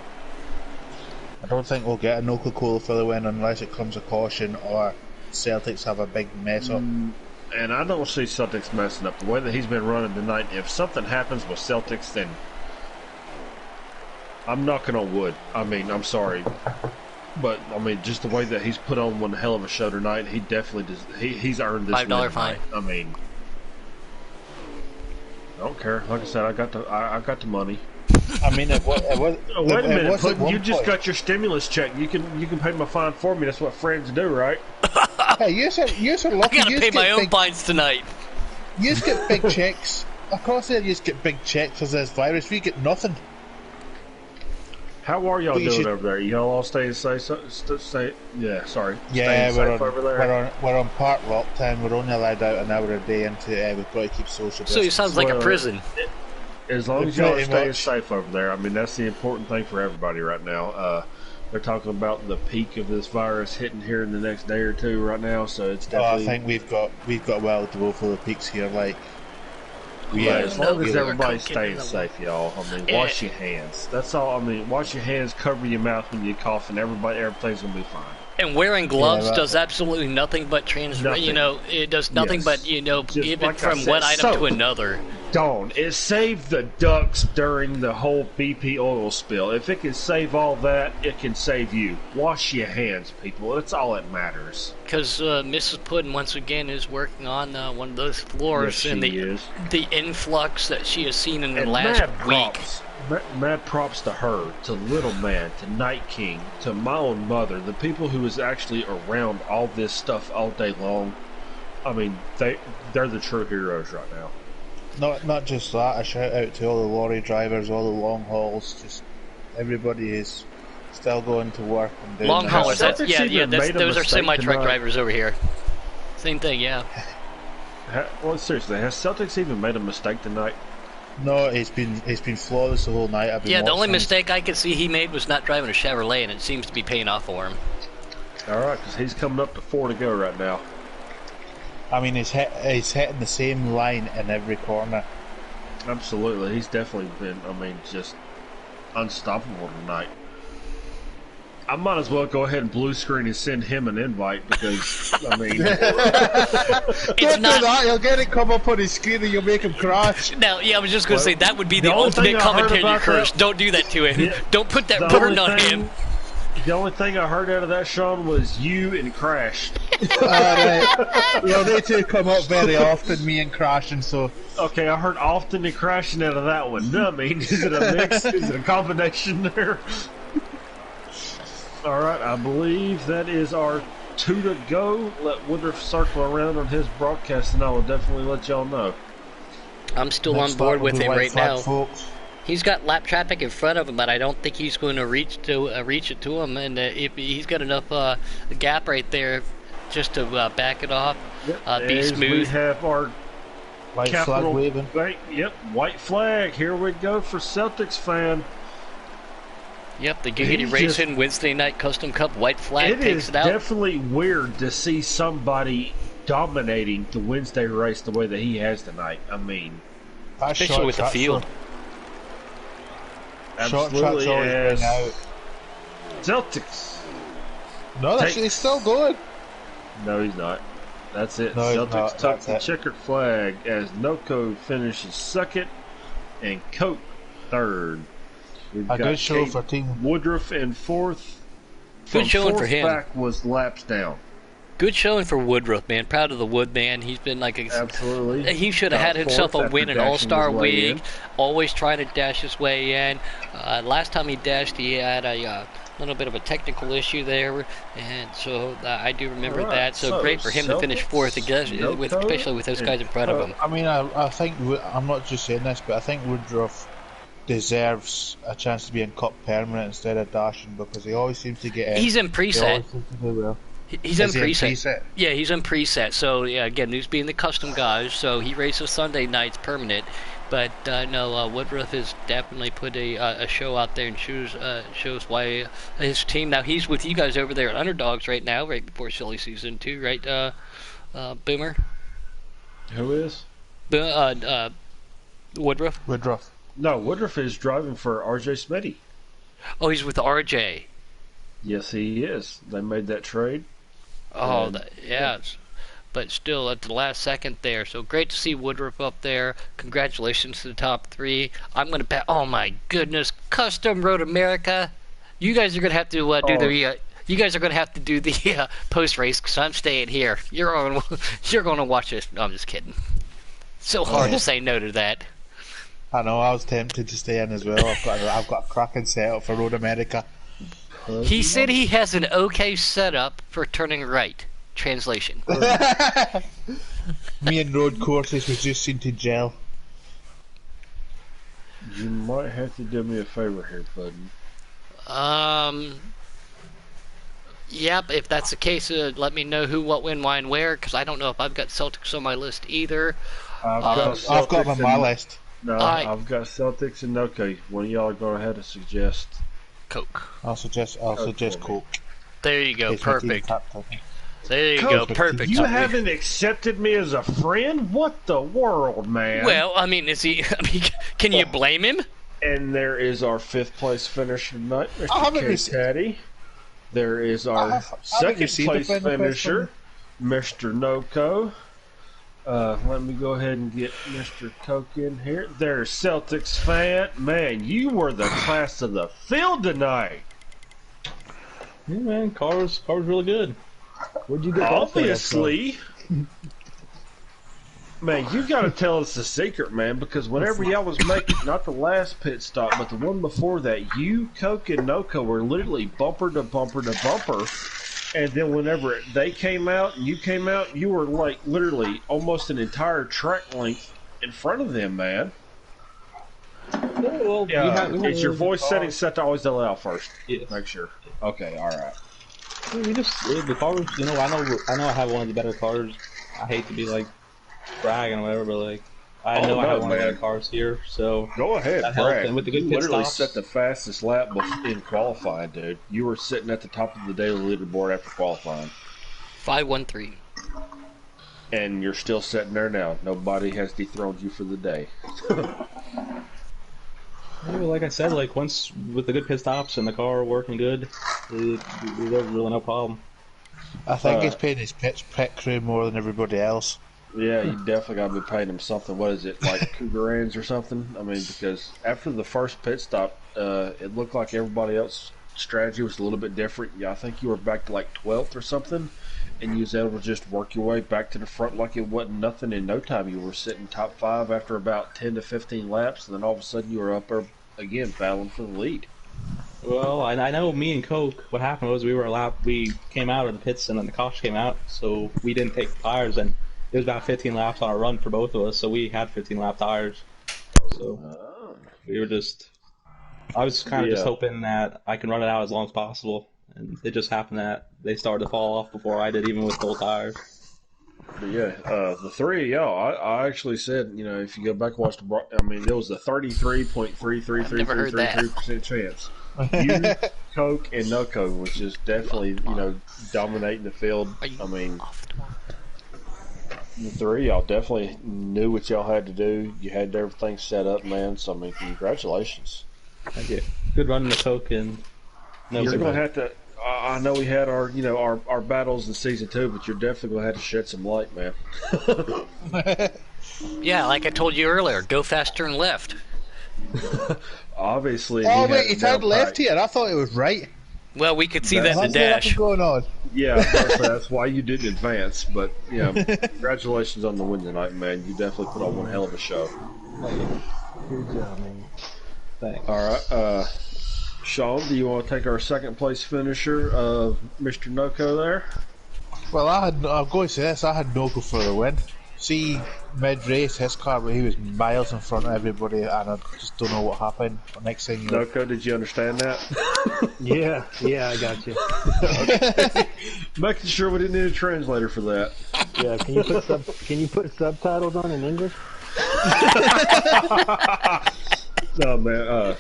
I don't think we'll get a Coca-Cola for the win unless it comes a caution or Celtics have a big mess up. And I don't see Celtics messing up the way that he's been running tonight. If something happens with Celtics, then I'm knocking on wood. I mean, I'm sorry. But, I mean, just the way that he's put on one hell of a show tonight, he definitely does. He's earned this $5 win fine. tonight. I mean, I don't care. Like I said, I got the money. I mean, it was Oh, wait a it minute, was at Puddin', you one just point. got your stimulus check. You can pay my fine for me. That's what friends do, right? Hey, you're I lucky. gotta pay my own fines tonight. You get big checks. Across there, you get big checks for this virus. We get nothing. How are y'all But you doing should- over there? Y'all all staying safe? Yeah, sorry. Yeah, staying safe over there. we're on part lockdown. We're only allowed out an hour a day, and we've got to keep social So it distance. sounds like a Well, prison. As long as y'all are Pretty staying much. safe over there, I mean that's the important thing for everybody right now. They're talking about the peak of this virus hitting here in the next day or two right now, so it's I definitely. think we've got well to go for the peaks here. Like, Yeah, as long as no, everybody's coke staying in the- safe, y'all. I mean, Yeah. wash your hands. That's all. I mean, wash your hands, cover your mouth when you cough, and everything's gonna be fine. And wearing gloves Yeah, does absolutely nothing but Nothing. it does nothing Yes. but, Just give like it I from said, one item to soap. another. Dawn, it saved the ducks during the whole BP oil spill. If it can save all that, it can save you. Wash your hands, people. That's all that matters. Because Mrs. Puddin, once again, is working on one of those floors, Yes, and she is. the influx that she has seen in the And last mad week. props. Mad props to her, to Little Man, to Night King, to my own mother, the people who is actually around all this stuff all day long. I mean, they're the true heroes right now. not just that. A shout out to all the lorry drivers, all the long hauls. Just everybody is still going to work and doing Long their haulers, stuff. Celtics even made a those are mistake semi-truck tonight. drivers over here. Same thing, yeah. Well, seriously, has Celtics even made a mistake tonight? No, it's been flawless the whole night. I've been Yeah, the only watching. mistake I could see he made was not driving a Chevrolet, and it seems to be paying off for him. All right, because he's coming up to 4 to go right now. I mean, he's hitting the same line in every corner. Absolutely, he's definitely been. I mean, just unstoppable tonight. I might as well go ahead and blue screen and send him an invite because I mean, Don't do that. You'll get it come up on his screen and you'll make him crash. No, yeah, I was just going to say that would be the only ultimate thing I heard commentary about curse. that- Don't do that to him. Yeah. Don't put that the burden only on thing- him. The only thing I heard out of that, Sean, was you and Crash. Alright. Well, they two come up very often, me and crashing, so. Okay, I heard often and crashing out of that one. No, I mean, is it a mix? Is it a combination there? All right, I believe that is our 2 to go. Let Woodruff circle around on his broadcast, and I will definitely let y'all know. I'm still Next on board up, with the him white right flag now. Folks. He's got lap traffic in front of him, but I don't think he's going to reach it to him. And if he's got enough gap right there, just to back it off, be As smooth. we have our White flag capital waving. bank. Yep, white flag. Here we go for Celtics fan. Yep, the Giggity He's Racing Wednesday Night Custom Cup white flag It takes is it out. definitely weird to see somebody dominating the Wednesday race the way that he has tonight. I mean, That's Especially short with the track, field. Short absolutely. track's always As been out. Celtics. No, he's still going. No, he's not. That's it. No, he's Celtics not. took That's the it. checkered flag as Noko finishes second and Coke third. We've A got good show Kate for Team. Woodruff in fourth. Good From showing fourth for him. back was laps down. Good showing for Woodruff, man. Proud of the Woodman. He's been like Absolutely. He should have Got had himself fourth a after win, an dashing All-Star his way week. in. Always trying to dash his way in. Last time he dashed, he had a little bit of a technical issue there, and so I do remember All right, that. So so great for him to finish fourth, especially with those guys in front of him. I mean, I think I'm not just saying this, but I think Woodruff deserves a chance to be in Cup permanent instead of dashing because he always seems to get in. He's in He preset. always seems to do well. He's in Is he preset. Yeah, he's in preset. So yeah, again, these being the custom guys, so he races Sunday nights permanent. But no, Woodruff has definitely put a show out there and shows why his team. Now he's with you guys over there at Underdogs right now, right before silly season 2, right? Boomer. Who is? Woodruff. Woodruff. No, Woodruff is driving for RJ Smitty. Oh, he's with RJ. Yes, he is. They made that trade. Oh, yeah. But still at the last second there. So great to see Woodruff up there. Congratulations to the top 3. I'm going to bet. Oh my goodness, Custom Road America. You guys are going to have to do the. You guys are going to have to do the post race because I'm staying here. You're going to watch this. No, I'm just kidding. So hard to say no to that. I know. I was tempted to stay in as well. I've got a cracking setup for Road America. He said he has an okay setup for turning right. Translation. Me and road courses was just seem to gel. You might have to do me a favor here, buddy. Yep, if that's the case, let me know who, what, when, why, and where, because I don't know if I've got Celtics on my list either. I've got them on my list. No, I've got Celtics and Noko. One of y'all are going to have to suggest. Coke. I'll suggest Coke. There you go, It's my team perfect. captain. There you Coke, go, perfect. You haven't accepted me as a friend? What the world, man? Well, I mean, can you blame him? And there is our 5th place finisher tonight, I haven't Mr. Caddy. There is our second place finisher, Mr. Noko. Let me go ahead and get Mr. Coke in here. There's Celtics fan. Man, you were the class of the field tonight. Yeah, man, car was really good. Where'd you get that from? Obviously. Man, you got to tell us the secret, man, because whenever y'all was making, not the last pit stop, but the one before that, you, Coke, and Noko were literally bumper to bumper to bumper. And then whenever they came out and you came out, you were like literally almost an entire track length in front of them, man. Yeah, well, Is your voice setting set to always allow first? Yes. Make sure. Okay, all right. The car was, I know I have one of the better cars. I hate to be like bragging or whatever, but like I Oh, know I no, have one of man. the cars here, so Go ahead, that helped. brag. And with the You good pit literally stops, set the fastest lap in qualifying, dude. You were sitting at the top of the daily leaderboard after qualifying. 513. And you're still sitting there now. Nobody has dethroned you for the day. like I said, like once with the good pit stops and the car working good, there's really no problem. I think he's paying his pit crew more than everybody else. Yeah, you definitely got to be paying him something. What is it, like Cougarans or something? I mean, because after the first pit stop, it looked like everybody else's strategy was a little bit different. Yeah, I think you were back to like 12th or something, and you was able to just work your way back to the front like it wasn't nothing. In no time, you were sitting top 5 after about 10 to 15 laps, and then all of a sudden you were up there again battling for the lead. Well, I know me and Coke. What happened was we came out of the pits and then the caution came out, so we didn't take tires, and it was about 15 laps on a run for both of us. So we had 15 lap tires. So we were just. I was kind of just hoping that I can run it out as long as possible, and it just happened that they started to fall off before I did, even with full tires. But yeah, the three of y'all, I actually said, if you go back and watch I mean, there was a 33.33333% chance. You, Coke, and No Coke was just definitely, dominating the field. I mean, the three of y'all definitely knew what y'all had to do. You had everything set up, man. So, I mean, congratulations. Thank you. Good running the Coke and No You're Coke. going to have to. I know we had our battles in season 2, but you're definitely going to have to shed some light, man. Yeah, like I told you earlier, go fast, turn left. Oh Obviously. wait, he turned left here. I thought it was right. Well, we could see that in the dash. What's going on? Yeah, that's why you didn't advance. But congratulations on the win tonight, man. You definitely put on one hell of a show. Good job, man. Thanks. All right, Sean, do you want to take our second place finisher of Mr. Noko there? Well, I'm going to say this. I had Noko for the win. See, mid-race, his car, he was miles in front of everybody, and I just don't know what happened. Next thing you know, Noko, did you understand that? Yeah, I got you. Making sure we didn't need a translator for that. Yeah, can you put subtitles on in English? No, man.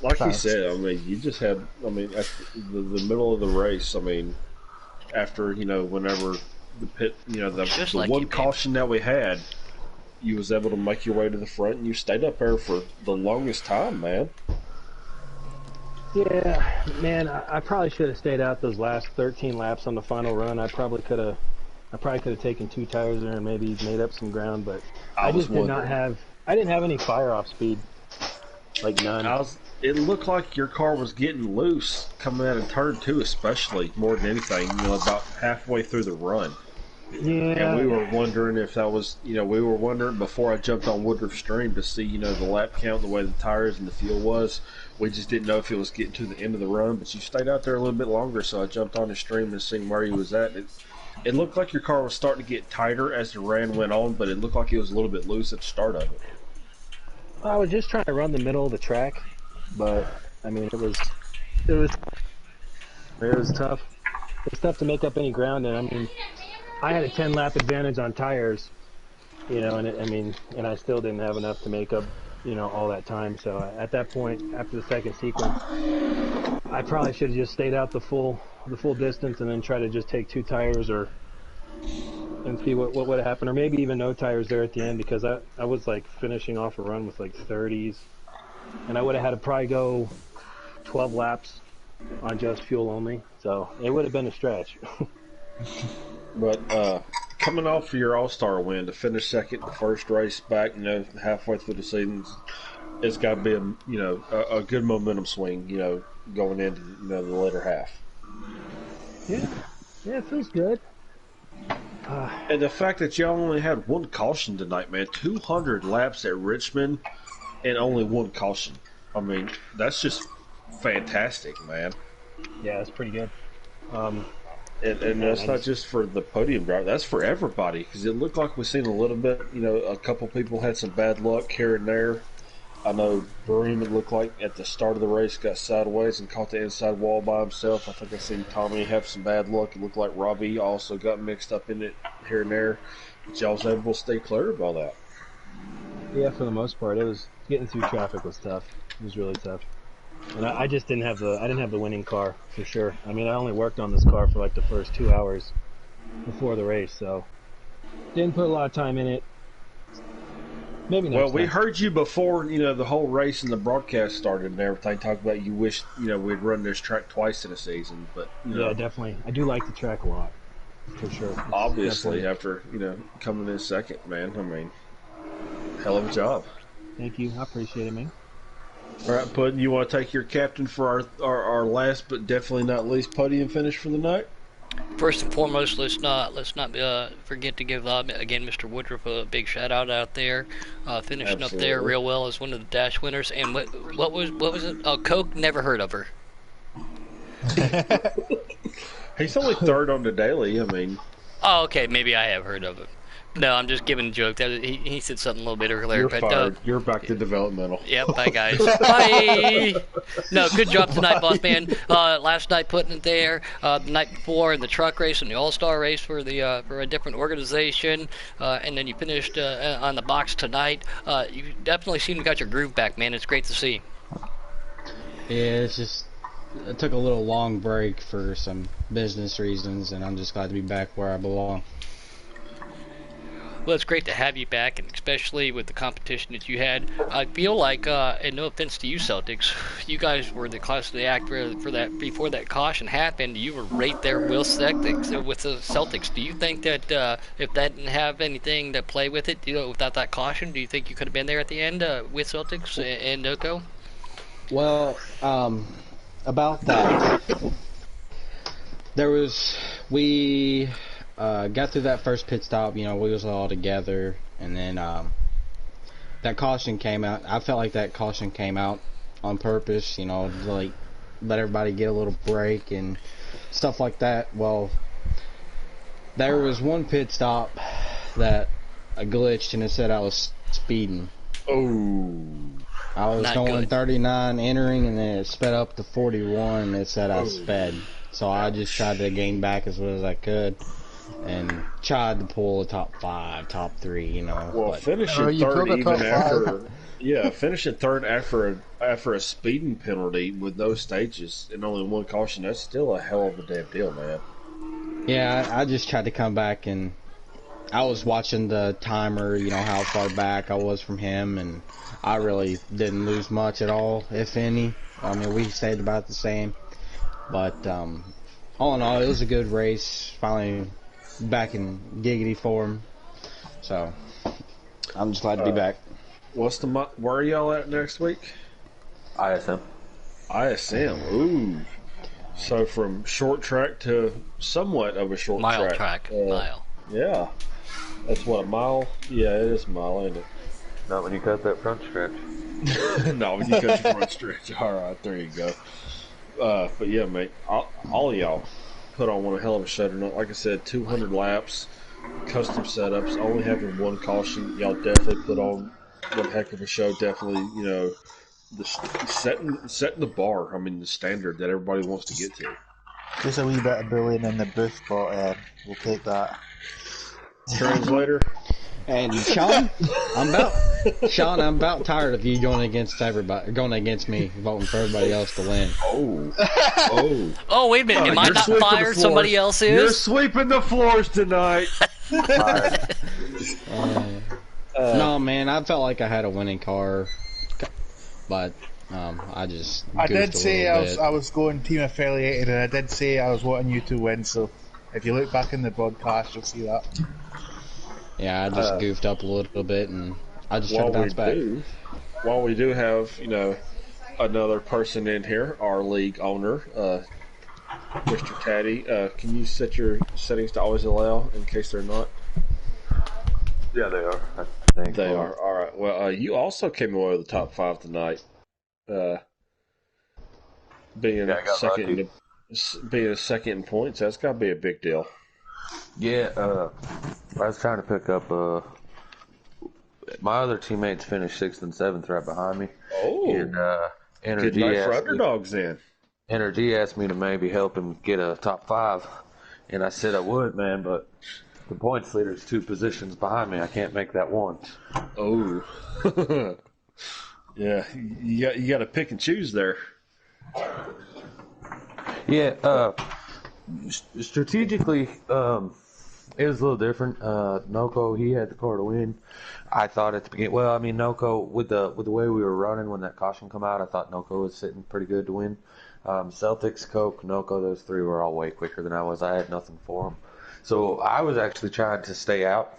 Like you said, I mean, you just had. I mean, at the middle of the race. I mean, after whenever the pit, the like one you, caution that we had, you was able to make your way to the front, and you stayed up there for the longest time, man. Yeah, man, I probably should have stayed out those last 13 laps on the final run. I probably could have taken 2 tires there and maybe made up some ground, but I just didn't have any fire off speed, like none. It looked like your car was getting loose coming out of turn 2, especially more than anything. About halfway through the run. Yeah. And we were wondering if that was, we were wondering before I jumped on Woodruff Stream to see, the lap count, the way the tires and the fuel was. We just didn't know if it was getting to the end of the run, but you stayed out there a little bit longer, so I jumped on the stream to see where he was at. It looked like your car was starting to get tighter as the run went on, but it looked like it was a little bit loose at the start of it. I was just trying to run the middle of the track, but I mean, it was tough. It's tough to make up any ground, and I mean, I had a 10-lap advantage on tires, and I still didn't have enough to make up, all that time. So at that point, after the second sequence, I probably should have just stayed out the full distance and then try to just take 2 tires and see what would have happened, or maybe even no tires there at the end, because I was like finishing off a run with like 30s, and I would have had to probably go 12 laps on just fuel only, so it would have been a stretch. But coming off of your All-Star win to finish second the first race back, halfway through the season, it's got to be a good momentum swing, going into the later half. Yeah, it feels good. And the fact that y'all only had 1 caution tonight, man, 200 laps at Richmond and only 1 caution. I mean, that's just fantastic, man. Yeah, that's pretty good. And that's not just for the podium driver. That's for everybody, because it looked like we've seen a little bit. A couple people had some bad luck here and there. I know Broom, it looked like at the start of the race, got sideways and caught the inside wall by himself. I think I seen Tommy have some bad luck. It looked like Robbie also got mixed up in it here and there. But y'all was able to stay clear of all that. Yeah, for the most part, it was getting through traffic was tough. It was really tough, and I just didn't have the winning car for sure. I mean, I only worked on this car for like the first 2 hours before the race, so didn't put a lot of time in it. Maybe next Well, we time. heard you before, the whole race and the broadcast started and everything. Talk about you wish, we'd run this track twice in a season, but Yeah, definitely. I do like the track a lot, for sure. It's obviously definitely- after coming in second, man. I mean, hell of a job. Thank you. I appreciate it, man. All right, Puddin', you want to take your captain for our last but definitely not least podium finish for the night? First and foremost, let's not forget to give again Mr. Woodruff a big shout out there, finishing up there real well as one of the dash winners. And what was it? Oh, Coke, never heard of her. He's only third on the daily. I mean, Oh, okay, maybe I have heard of it. No, I'm just giving a joke. He said something a little bit earlier. you're but fired. You're back to developmental. Yep, bye guys. Bye. No, good job tonight, boss man. Last night putting it there. The night before in the truck race and the All-Star race for a different organization, and then you finished on the box tonight. You definitely seem to got your groove back, man. It's great to see. Yeah, it's just I took a little long break for some business reasons, and I'm just glad to be back where I belong. Well, it's great to have you back, and especially with the competition that you had. I feel like, and no offense to you Celtics, you guys were the class of the act for that before that caution happened. You were right there with the Celtics. Do you think that if that didn't have anything to play with it, without that caution, do you think you could have been there at the end with Celtics and Noko? Well, about that, we got through that first pit stop, we was all together, and then that caution came out. I felt like that caution came out on purpose, to like let everybody get a little break and stuff like that. Well, there was one pit stop that I glitched and it said I was speeding. Oh. I was Not going good. 39 entering, and then it sped up to 41 and it said I sped. So I just tried to gain back as well as I could and tried to pull a top 5, top 3, Well, but finishing you third pulled a even top after, finishing third after a speeding penalty with no stages and only one caution, that's still a hell of a damn deal, man. yeah, I just tried to come back, and I was watching the timer, how far back I was from him, and I really didn't lose much at all, if any. I mean, we stayed about the same, but all in all, it was a good race. Finally back in giggity form, so I'm just glad to be back. Where are y'all at next week? ISM. ISM. Ooh. So from short track to somewhat of a short Mile track. Mile. Yeah. That's what, a mile? Yeah, it is a mile, ain't it? Not when you cut that front stretch. No, when you cut your front stretch. All right, there you go. But yeah, mate, all of y'all put on one hell of a show tonight. Like I said, 200 laps, custom setups, only having one caution. Y'all definitely put on one heck of a show. Definitely, setting the bar. I mean, the standard that everybody wants to get to. Just a wee bit of bullying in the booth, but we'll take that. Translator. And Sean, I'm about tired of you going against me, voting for everybody else to win. Oh, wait a minute. Am I You're not sweeping the fired? Somebody floors. else is? You're sweeping the floors tonight. No, man, I felt like I had a winning car, but I just I goofed did a say little bit. I was going team affiliated, and I did say I was wanting you to win. So if you look back in the broadcast, you'll see that. Yeah, I just goofed up a little bit, and I just tried to bounce back. While we do have, another person in here, our league owner, Mr. Taddy, can you set your settings to always allow in case they're not? Yeah, they are. I think They are. All right. Well, you also came away with the top 5 tonight. Being Yeah, I got second, being second in points, that's got to be a big deal. Yeah, I was trying to pick up. My other teammates finished 6th and 7th right behind me. Oh, And good night for underdogs then. Energy asked me to maybe help him get a top 5, and I said I would, man, but The points leader's 2 positions behind me. I can't make that one. Oh. Yeah, you got to pick and choose there. Yeah, strategically, it was a little different. Noko, he had the car to win. I thought at the beginning, well, I mean, Noko, with the way we were running when that caution come out, I thought Noko was sitting pretty good to win. Celtics, Coke, Noko, those 3 were all way quicker than I was. I had nothing for them. So I was actually trying to stay out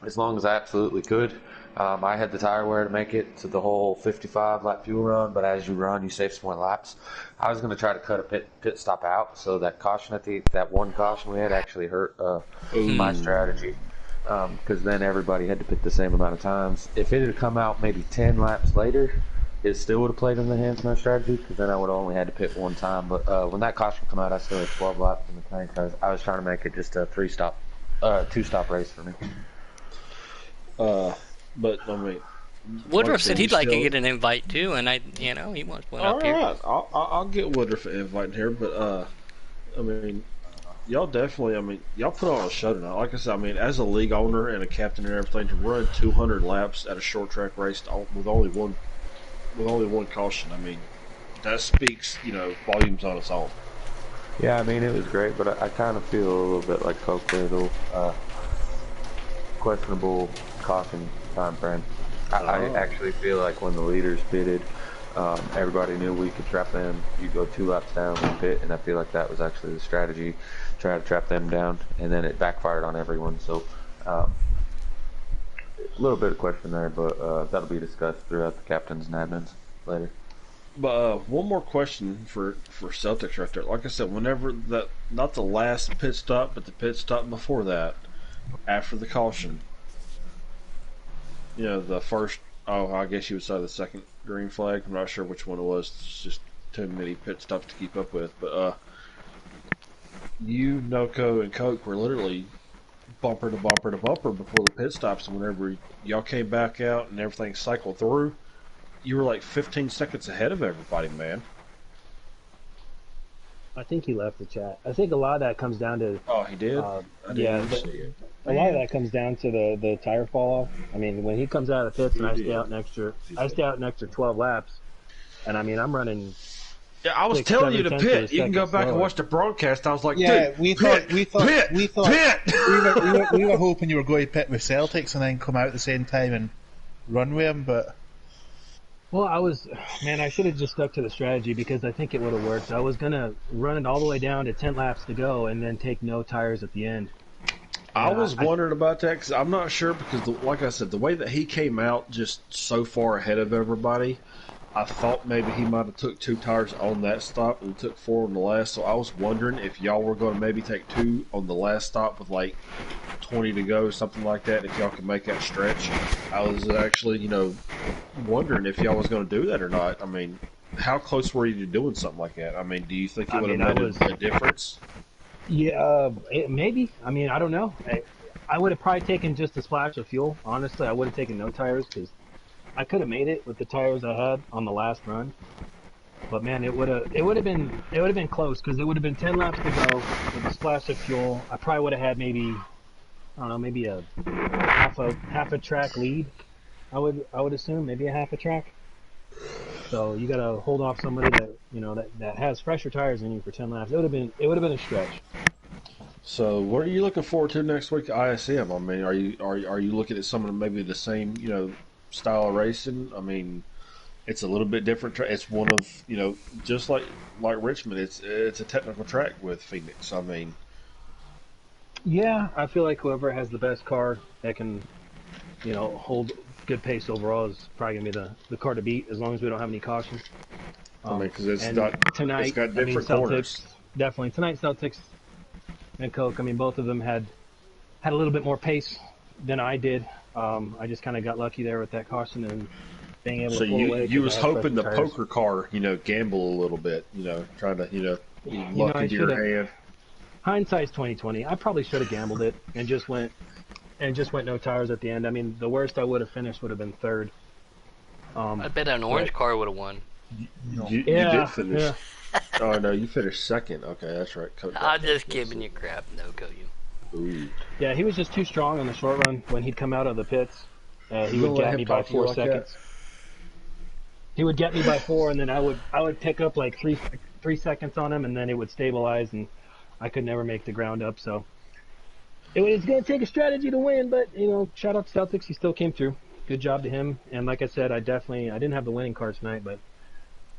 as long as I absolutely could. I had the tire wear to make it to the whole 55 lap fuel run, but as you run, you save some more laps. I was going to try to cut a pit stop out, so that caution that one caution we had actually hurt my strategy, because then everybody had to pit the same amount of times. If it had come out maybe 10 laps later, it still would have played in the hands of my strategy, because then I would have only had to pit one time. But when that caution came out, I still had 12 laps in the tank. I was trying to make it just a 2-stop race for me. But I mean, Woodruff said he'd like to get an invite too, and he wants one up here. All right, I'll get Woodruff an invite here. But I mean, y'all definitely, I mean, y'all put on a show tonight. Like I said, I mean, as a league owner and a captain and everything, to run 200 laps at a short track race with only one caution, I mean, that speaks, volumes on its own. Yeah, I mean, it was great, but I kind of feel a little bit like Coke Little, questionable caution time frame. I actually feel like when the leaders pitted, everybody knew we could trap them. You go 2 laps down and pit, and I feel like that was actually the strategy, try to trap them down, and then it backfired on everyone. So a little bit of question there, but that'll be discussed throughout the captains and admins later. But one more question for Celtics right there. Like I said, whenever not the last pit stop, but the pit stop before that, after the caution, the first, I guess you would say the second green flag. I'm not sure which one it was. It's just too many pit stops to keep up with. But you, Noko, and Coke were literally bumper to bumper to bumper before the pit stops. And whenever y'all came back out and everything cycled through, you were like 15 seconds ahead of everybody, man. I think he left the chat. I think a lot of that comes down to. Oh, he did? Yeah, a lot of that comes down to the tire fall off. I mean, when he comes out of the pits and I stay out an extra 12 laps, and I mean, I'm running. Yeah, I was telling you to pit. You can go back and watch the broadcast. I was like, yeah, dude, we thought we were hoping you were going to pit with Celtics and then come out at the same time and run with them, but. Well, I should have just stuck to the strategy because I think it would have worked. I was going to run it all the way down to 10 laps to go and then take no tires at the end. I was wondering about that because I'm not sure because, like I said, the way that he came out just so far ahead of everybody, I thought maybe he might have took 2 tires on that stop and took 4 on the last. So I was wondering if y'all were going to maybe take 2 on the last stop with like 20 to go, something like that, if y'all could make that stretch. I was actually, wondering if y'all was going to do that or not. I mean, how close were you to doing something like that? I mean, do you think it would have made a difference? Yeah, maybe. I mean, I don't know. I would have probably taken just a splash of fuel. Honestly, I would have taken no tires because I could have made it with the tires I had on the last run. But man, it would have been close because it would have been 10 laps to go with a splash of fuel. I probably would have had maybe a half a track lead. I would assume maybe a half a track. So you got to hold off somebody that has fresher tires than you for 10 laps. It would have been a stretch. So what are you looking forward to next week at ISM? I mean, are you looking at some of maybe the same style of racing? I mean, it's a little bit different. It's one of just like Richmond. It's a technical track with Phoenix. I mean, yeah, I feel like whoever has the best car that can hold good pace overall is probably gonna be the car to beat as long as we don't have any caution. I mean, because it's tonight, got different corners. Definitely tonight, Celtics and Coke. I mean, both of them had a little bit more pace than I did. I just kind of got lucky there with that caution and being able to pull away. So you was hoping the poker car, gamble a little bit, trying to, luck into your hand. Hindsight's 20/20. I probably should have gambled it and just went no tires at the end. I mean, the worst I would have finished would have been third. I bet an orange car would have won. You did finish. Yeah. Oh no, you finished second. Okay, that's right. I'm just giving you crap. No, go you. Ooh. Yeah, he was just too strong on the short run when he'd come out of the pits. He You would gonna let get him me by talk to you 4 like that? seconds. He would get me by 4, and then I would pick up like 3 seconds on him, and then it would stabilize, and I could never make the ground up. So it's going to take a strategy to win, but shout out to Celtics. He still came through. Good job to him. And like I said, I didn't have the winning card tonight, but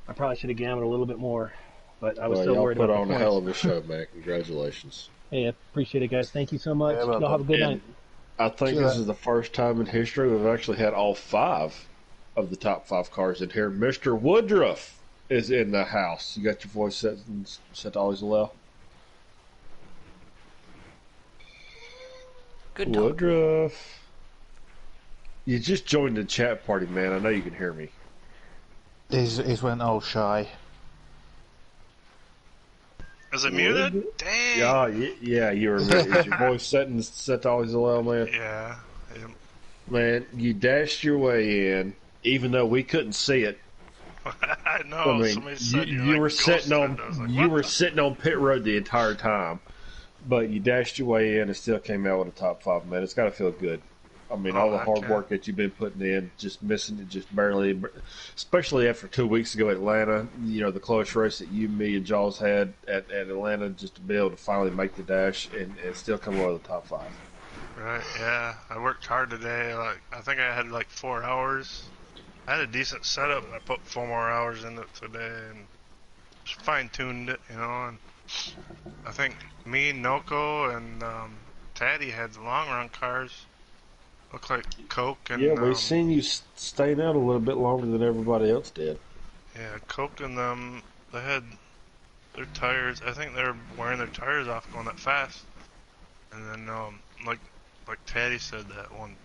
I probably should have gambled a little bit more. But I was Well, so y'all worried put about on the a hell points. of a show, man. Congratulations. Hey, I appreciate it, guys. Thank you so much. Yeah, Y'all have a good And night. I think See this that. is the first time in history we've actually had all 5 of the top 5 cars in here. Mr. Woodruff is in the house. You got your voice set to always allow? Good talk. Woodruff. You just joined the chat party, man. I know you can hear me. He's went all shy. Is it muted? Dang. Yeah, you were. Is your voice set to always allow, man? Yeah. Man, you dashed your way in, even though we couldn't see it. I know. I mean, Somebody said you were sitting on ghosted. I was like, you what were the- sitting on pit road the entire time, but you dashed your way in and still came out with a top 5. Man, it's got to feel good. I mean, all the heck hard yeah. work that you've been putting in, just missing it, just barely. Especially after 2 weeks ago at Atlanta, the close race that you, me, and Jaws had at Atlanta, just to be able to finally make the dash and still come out of the top 5. Right, yeah. I worked hard today. I think I had 4 hours. I had a decent setup. I put 4 more hours in it today and just fine-tuned it, and I think me, Noko, and Taddy had the long-run cars. Look like Coke and... Yeah, we've seen you staying out a little bit longer than everybody else did. Yeah, Coke and them, they had their tires. I think they were wearing their tires off going that fast. And then, like Taddy said, that one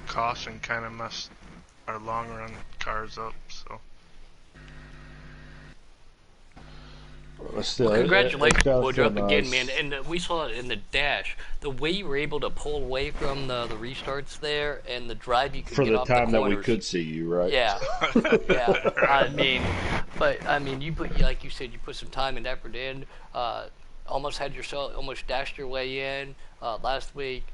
caution kind of messed our long run cars up. So Still, Congratulations, it's gotta Woodruff, feel again, nice. man. And we saw it in the dash. The way you were able to pull away from the restarts there, and the drive you could For get the off time the that corners. we could see you, right? Yeah, yeah. I mean, you put, like you said, you put some time and effort in. Almost dashed your way in last week.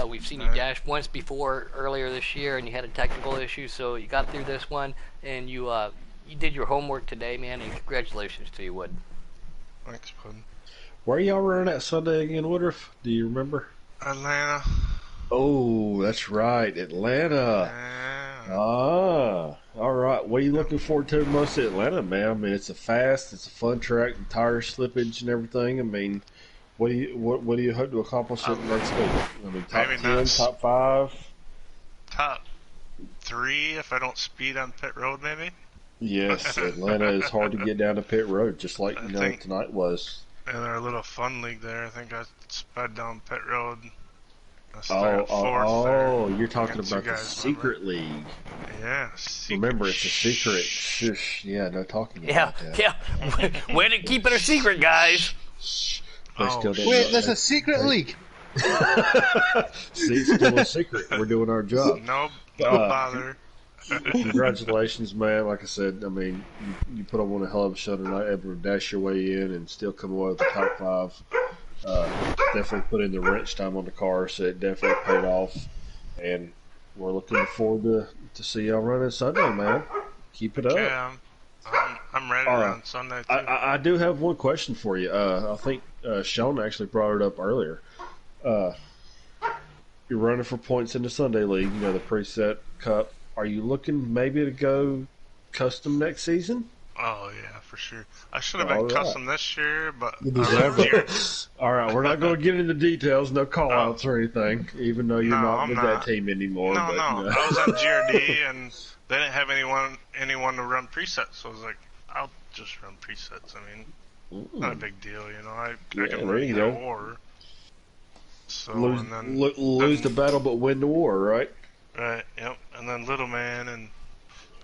We've seen you dash once before earlier this year, and you had a technical issue, so you got through this one, and you did your homework today, man. And congratulations to you, Wood. thanks, bud. Where y'all running that Sunday again, Woodruff? Do you remember? Atlanta. Oh, that's right, Atlanta. Yeah. Ah, all right. What are you looking forward to most at Atlanta, man? I mean, it's a fun track, the tire slippage and everything. I mean, what do you hope to accomplish at next week? I mean, top Maybe 10, not. top 5. Top 3 if I don't speed on pit road, maybe. Yes, Atlanta is hard to get down to pit road, just like I think- tonight was. In our little fun league there, I think I sped down pit road. I started fourth there You're talking against about you the guys, secret league. Yeah, secret. Remember, it's a secret. Shush. Yeah, no talking Yeah, about that. yeah. Way to keep it a secret, guys. They Oh, still didn't Wait, know there's that. a secret league. See, it's still a secret. We're doing our job. No Uh, bother. Congratulations, man. Like I said, I mean, you put on a hell of a show tonight, able to dash your way in and still come away with the top 5. Definitely put in the wrench time on the car, so it definitely paid off. And we're looking forward to see y'all running Sunday, man. Keep it up. Yeah, I'm ready to run Sunday too. I do have one question for you. I think Sean actually brought it up earlier. You're running for points in the Sunday League, the preset cup. Are you looking maybe to go custom next season? Oh yeah, for sure. I should have been All right. custom this year, but You I deserve was it. All right, we're not going to get into details, no call-outs or anything, even though you're No, not I'm with not. that team anymore. No, but, no. I was on GRD and they didn't have anyone to run presets, so I was like, I'll just run presets. I mean, not a big deal, I Yeah, can there run you the go. war. So lose and then lose the battle but win the war, right? right, yep. And then Little Man and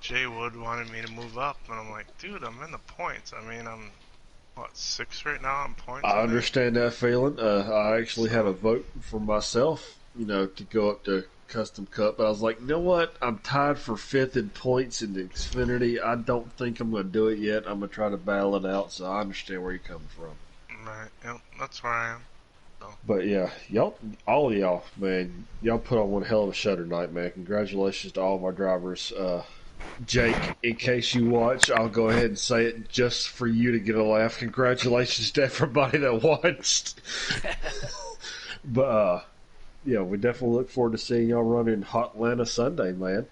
Jay Wood wanted me to move up, and I'm like, dude, I'm in the points. I mean, I'm what 6 right now on points. I understand that feeling. I actually had a vote for myself, to go up to Custom Cup, but I was like, you know what? I'm tied for 5th in points in the Xfinity. I don't think I'm going to do it yet. I'm going to try to battle it out, so I understand where you're coming from. Right, yep. That's where I am. But yeah, y'all, all of y'all, man, y'all put on one hell of a show tonight, man. Congratulations to all of our drivers. Jake, in case you watch, I'll go ahead and say it just for you to get a laugh. Congratulations to everybody that watched. But yeah, we definitely look forward to seeing y'all run in Hot Atlanta Sunday, man.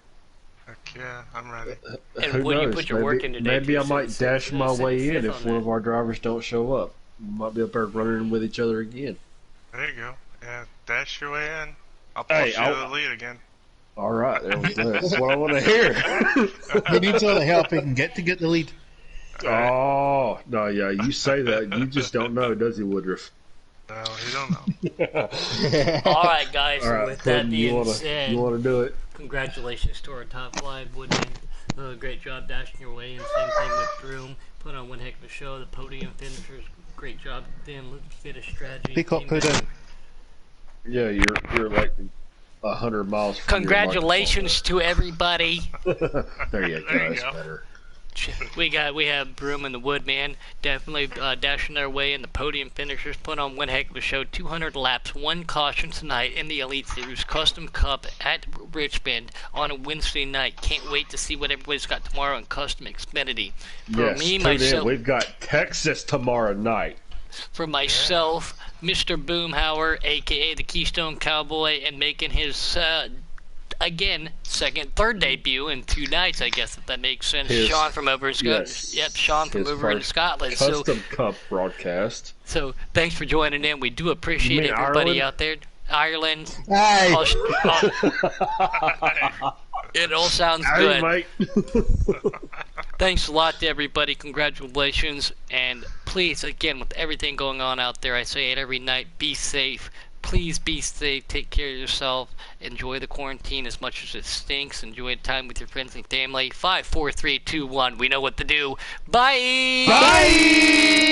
Heck yeah, I'm ready. And Who when you knows? put your maybe, work in today, maybe too, I might so- dash my so way in fifth if on one that. of our drivers don't show up. Might be up there running with each other again. There you go. Yeah, dash your way in. I'll Hey, push you to the lead again. All right, there we go. That's what I want to hear. He needs all the help he can get to get the lead. Oh, no, yeah, you say that. You just don't know, does he, Woodruff? No, he don't know. All right, guys. All and right, with that Puddin', being you said, want to do it? congratulations to our top five Woodman. Great job dashing your way in. Same thing with Broom. Put on one heck of a show. The podium finishers, great job. Then let's get a strategy. Pick up Puddin'. Yeah, you're like 100 miles from Congratulations to everybody. your microphone. There you go. There you That's go. better. We have Broom and the Woodman definitely dashing their way in. The podium finishers put on one heck of a show. 200 laps, one caution tonight in the Elite Series Custom Cup at Richmond on a Wednesday night. Can't wait to see what everybody's got tomorrow in Custom Xfinity. For Yes, me, tune in. myself, We've got Texas tomorrow night. for myself, Mr. Boomhauer, aka the Keystone Cowboy, and making his again third debut in 2 nights, I guess, if that makes sense. His- Sean from over in Scotland. yes, Yep, Sean from his over in first Scotland. Custom Cup broadcast. So thanks for joining in. We do appreciate You mean everybody Ireland? out there. Ireland. Hey! It all sounds Hey, good. mate. Thanks a lot to everybody. Congratulations. And please, again, with everything going on out there, I say it every night, be safe. Please be safe. Take care of yourself. Enjoy the quarantine as much as it stinks. Enjoy the time with your friends and family. 5, 4, 3, 2, 1. We know what to do. Bye! Bye!